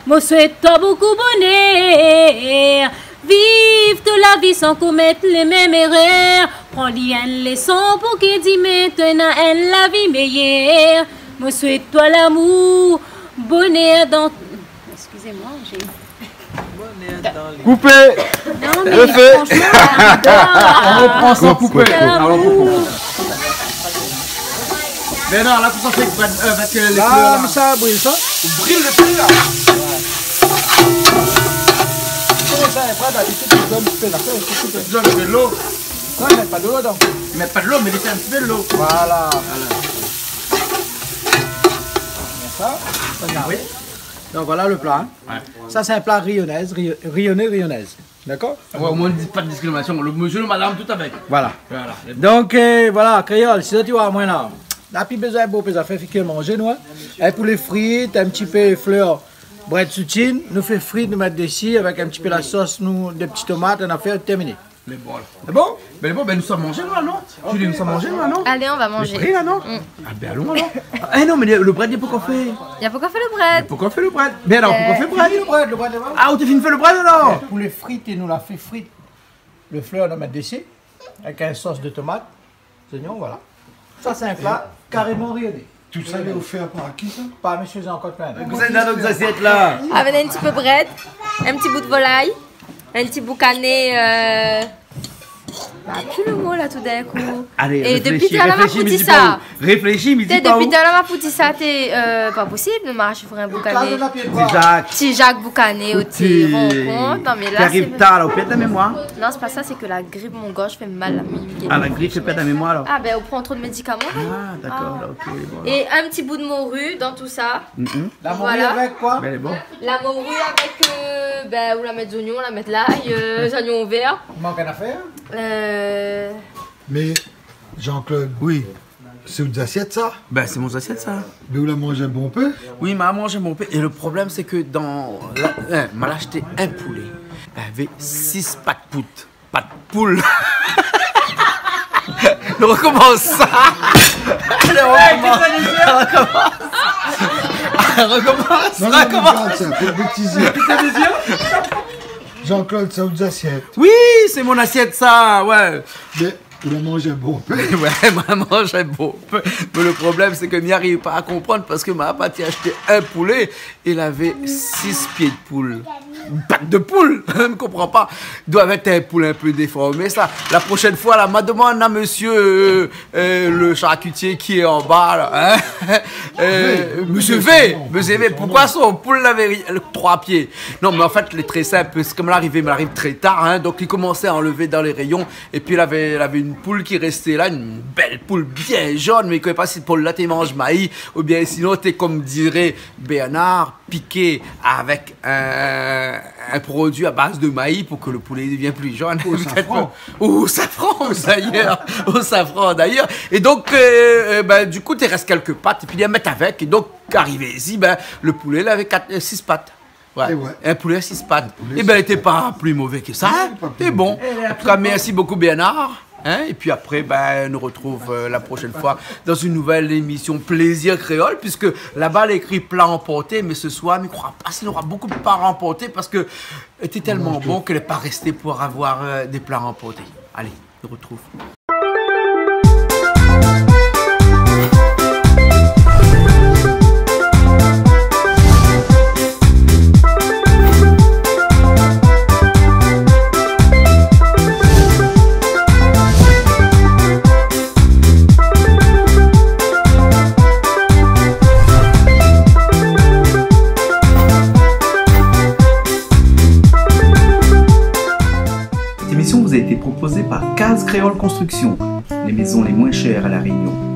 Moi souhaite toi beaucoup bonheur. Vive toute la vie sans commettre les mêmes erreurs. Prends une leçon pour qu'il dit maintenant elle la vie meilleure. Moi souhaite toi l'amour, bonheur dans... Excusez-moi, j'ai... Bonheur dans les... Coupé. Non mais le feu. franchement... On reprend ça coupé. Mais non, là, tout ça fait parce que les fleurs... mais ça brûle ça. Brûle le feu, là. Comment ça, après, d'habitude, tu donnes un petit peu la feu. Tu donnes de l'eau. Non, mais pas de l'eau, donc. Mais pas de l'eau, mais laissez un petit peu de l'eau. Voilà. Ça, oui. Donc voilà le plat. Hein. Ça c'est un plat rayonnaise. D'accord? Ouais, au moins pas de discrimination. Le monsieur, le madame, tout avec. Voilà. Donc voilà, créole, si tu vois moi là. N'a plus besoin de beau faire fait manger nous. Et pour les frites, un petit peu de fleurs, bread soutine, nous fait frites, nous mettre dessus avec un petit peu la sauce, nous des petites tomates, on a fait terminé. Mais bon. C'est bon? Mais bon, ben nous sommes mangés là, non? Tu dis nous sommes mangés là, non? Allez, on va manger. Le prix là, non? Ah ben allons alors. Eh non, mais le bread, il n'y a pas qu'on fait. Il n'y a pas qu'on fait le bread. Pourquoi on fait le bread? Mais alors, pourquoi on fait le bread? Le bread. Ah, on te fait le bread alors? Pour les frites, il nous l'a fait frites. Le fleur, on a mettre dessus, avec une sauce de tomate, oignons, voilà. Ça, c'est un plat carrément rayonné. Tout ça est offert par qui ça? Par monsieur encore plein. Vous êtes dans nos assiettes là. Avec un petit peu de bread, un petit bout de volaille, un petit boucané. Bah, plus le mot là tout d'un coup. Allez, et depuis tout à l'heure, m'a ça. Réfléchis, mais dis pas depuis tout à l'heure, m'a ça, t'es pas possible de marcher pour un boucané. Petit Jacques boucané au thé, rencontre. Non, mais là. Tu arrives tard là, au pied de la mémoire? Non, c'est pas ça, c'est que la grippe, mon gorge fait mal à minuit. Ah, la grippe fait perdre la mémoire alors? Ah, ben on prend trop de médicaments. Ah, d'accord, là, ok. Bon. Et un petit bout de morue dans tout ça. La morue avec quoi? Ben, bon. La morue avec. Ben, on la met des oignons, on la met de l'ail, des oignons verts. Manque à faire? Mais Jean-Claude, oui, c'est où des assiettes ça? Ben c'est mon assiette ça. Mais où la mangé un bon peu? Oui, m'a mangé mon peu. Et le problème c'est que dans m'a acheté un poulet. Il y avait 6 pas de poule. On recommence ça. Recommence. Jean-Claude, c'est où des assiettes? Oui, c'est mon assiette ça, ouais. Mais il a mangé un bon peu. Ouais, m'a mangé un bon peu. Mais le problème, c'est que je n'y arrive pas à comprendre parce que m'a pas acheté un poulet. Il avait 6 pieds de poule. patte de poule, je ne comprends pas. Doivent être un poule un peu déformé, ça. La prochaine fois, là, m'a demande à monsieur le charcutier qui est en bas, là, hein? Monsieur V, pourquoi son poule avait 3 pieds? Non, mais en fait, il est très simple, c'est comme l'arrivée, mais elle arrive très tard, hein, donc il commençait à enlever dans les rayons, et puis il avait une poule qui restait là, une belle poule bien jaune, mais il ne connaît pas si poule là, tu manges maïs, ou bien sinon, tu es comme dirait Bernard, piqué avec un produit à base de maïs pour que le poulet devienne plus jaune. Au safran, d'ailleurs. Et donc, du coup, tu restes quelques pattes, et puis les mettre avec, et donc, arrivé ici, le poulet, il avait 6 pattes. Ouais. Un poulet à 6 pattes. Et il n'était pas plus mauvais que ça. C'est bon. En tout cas, merci beaucoup, Bernard. Hein? Et puis après, on nous retrouve la prochaine fois dans une nouvelle émission Plaisir Créole, puisque là-bas, il écrit plat emporté, mais ce soir, je ne crois pas s'il y aura beaucoup de plats emportés, parce que c'était tellement bon qu'elle n'est pas restée pour avoir des plats emportés. Allez, on nous retrouve. Cette émission vous a été proposée par Case Créole Construction, les maisons les moins chères à La Réunion.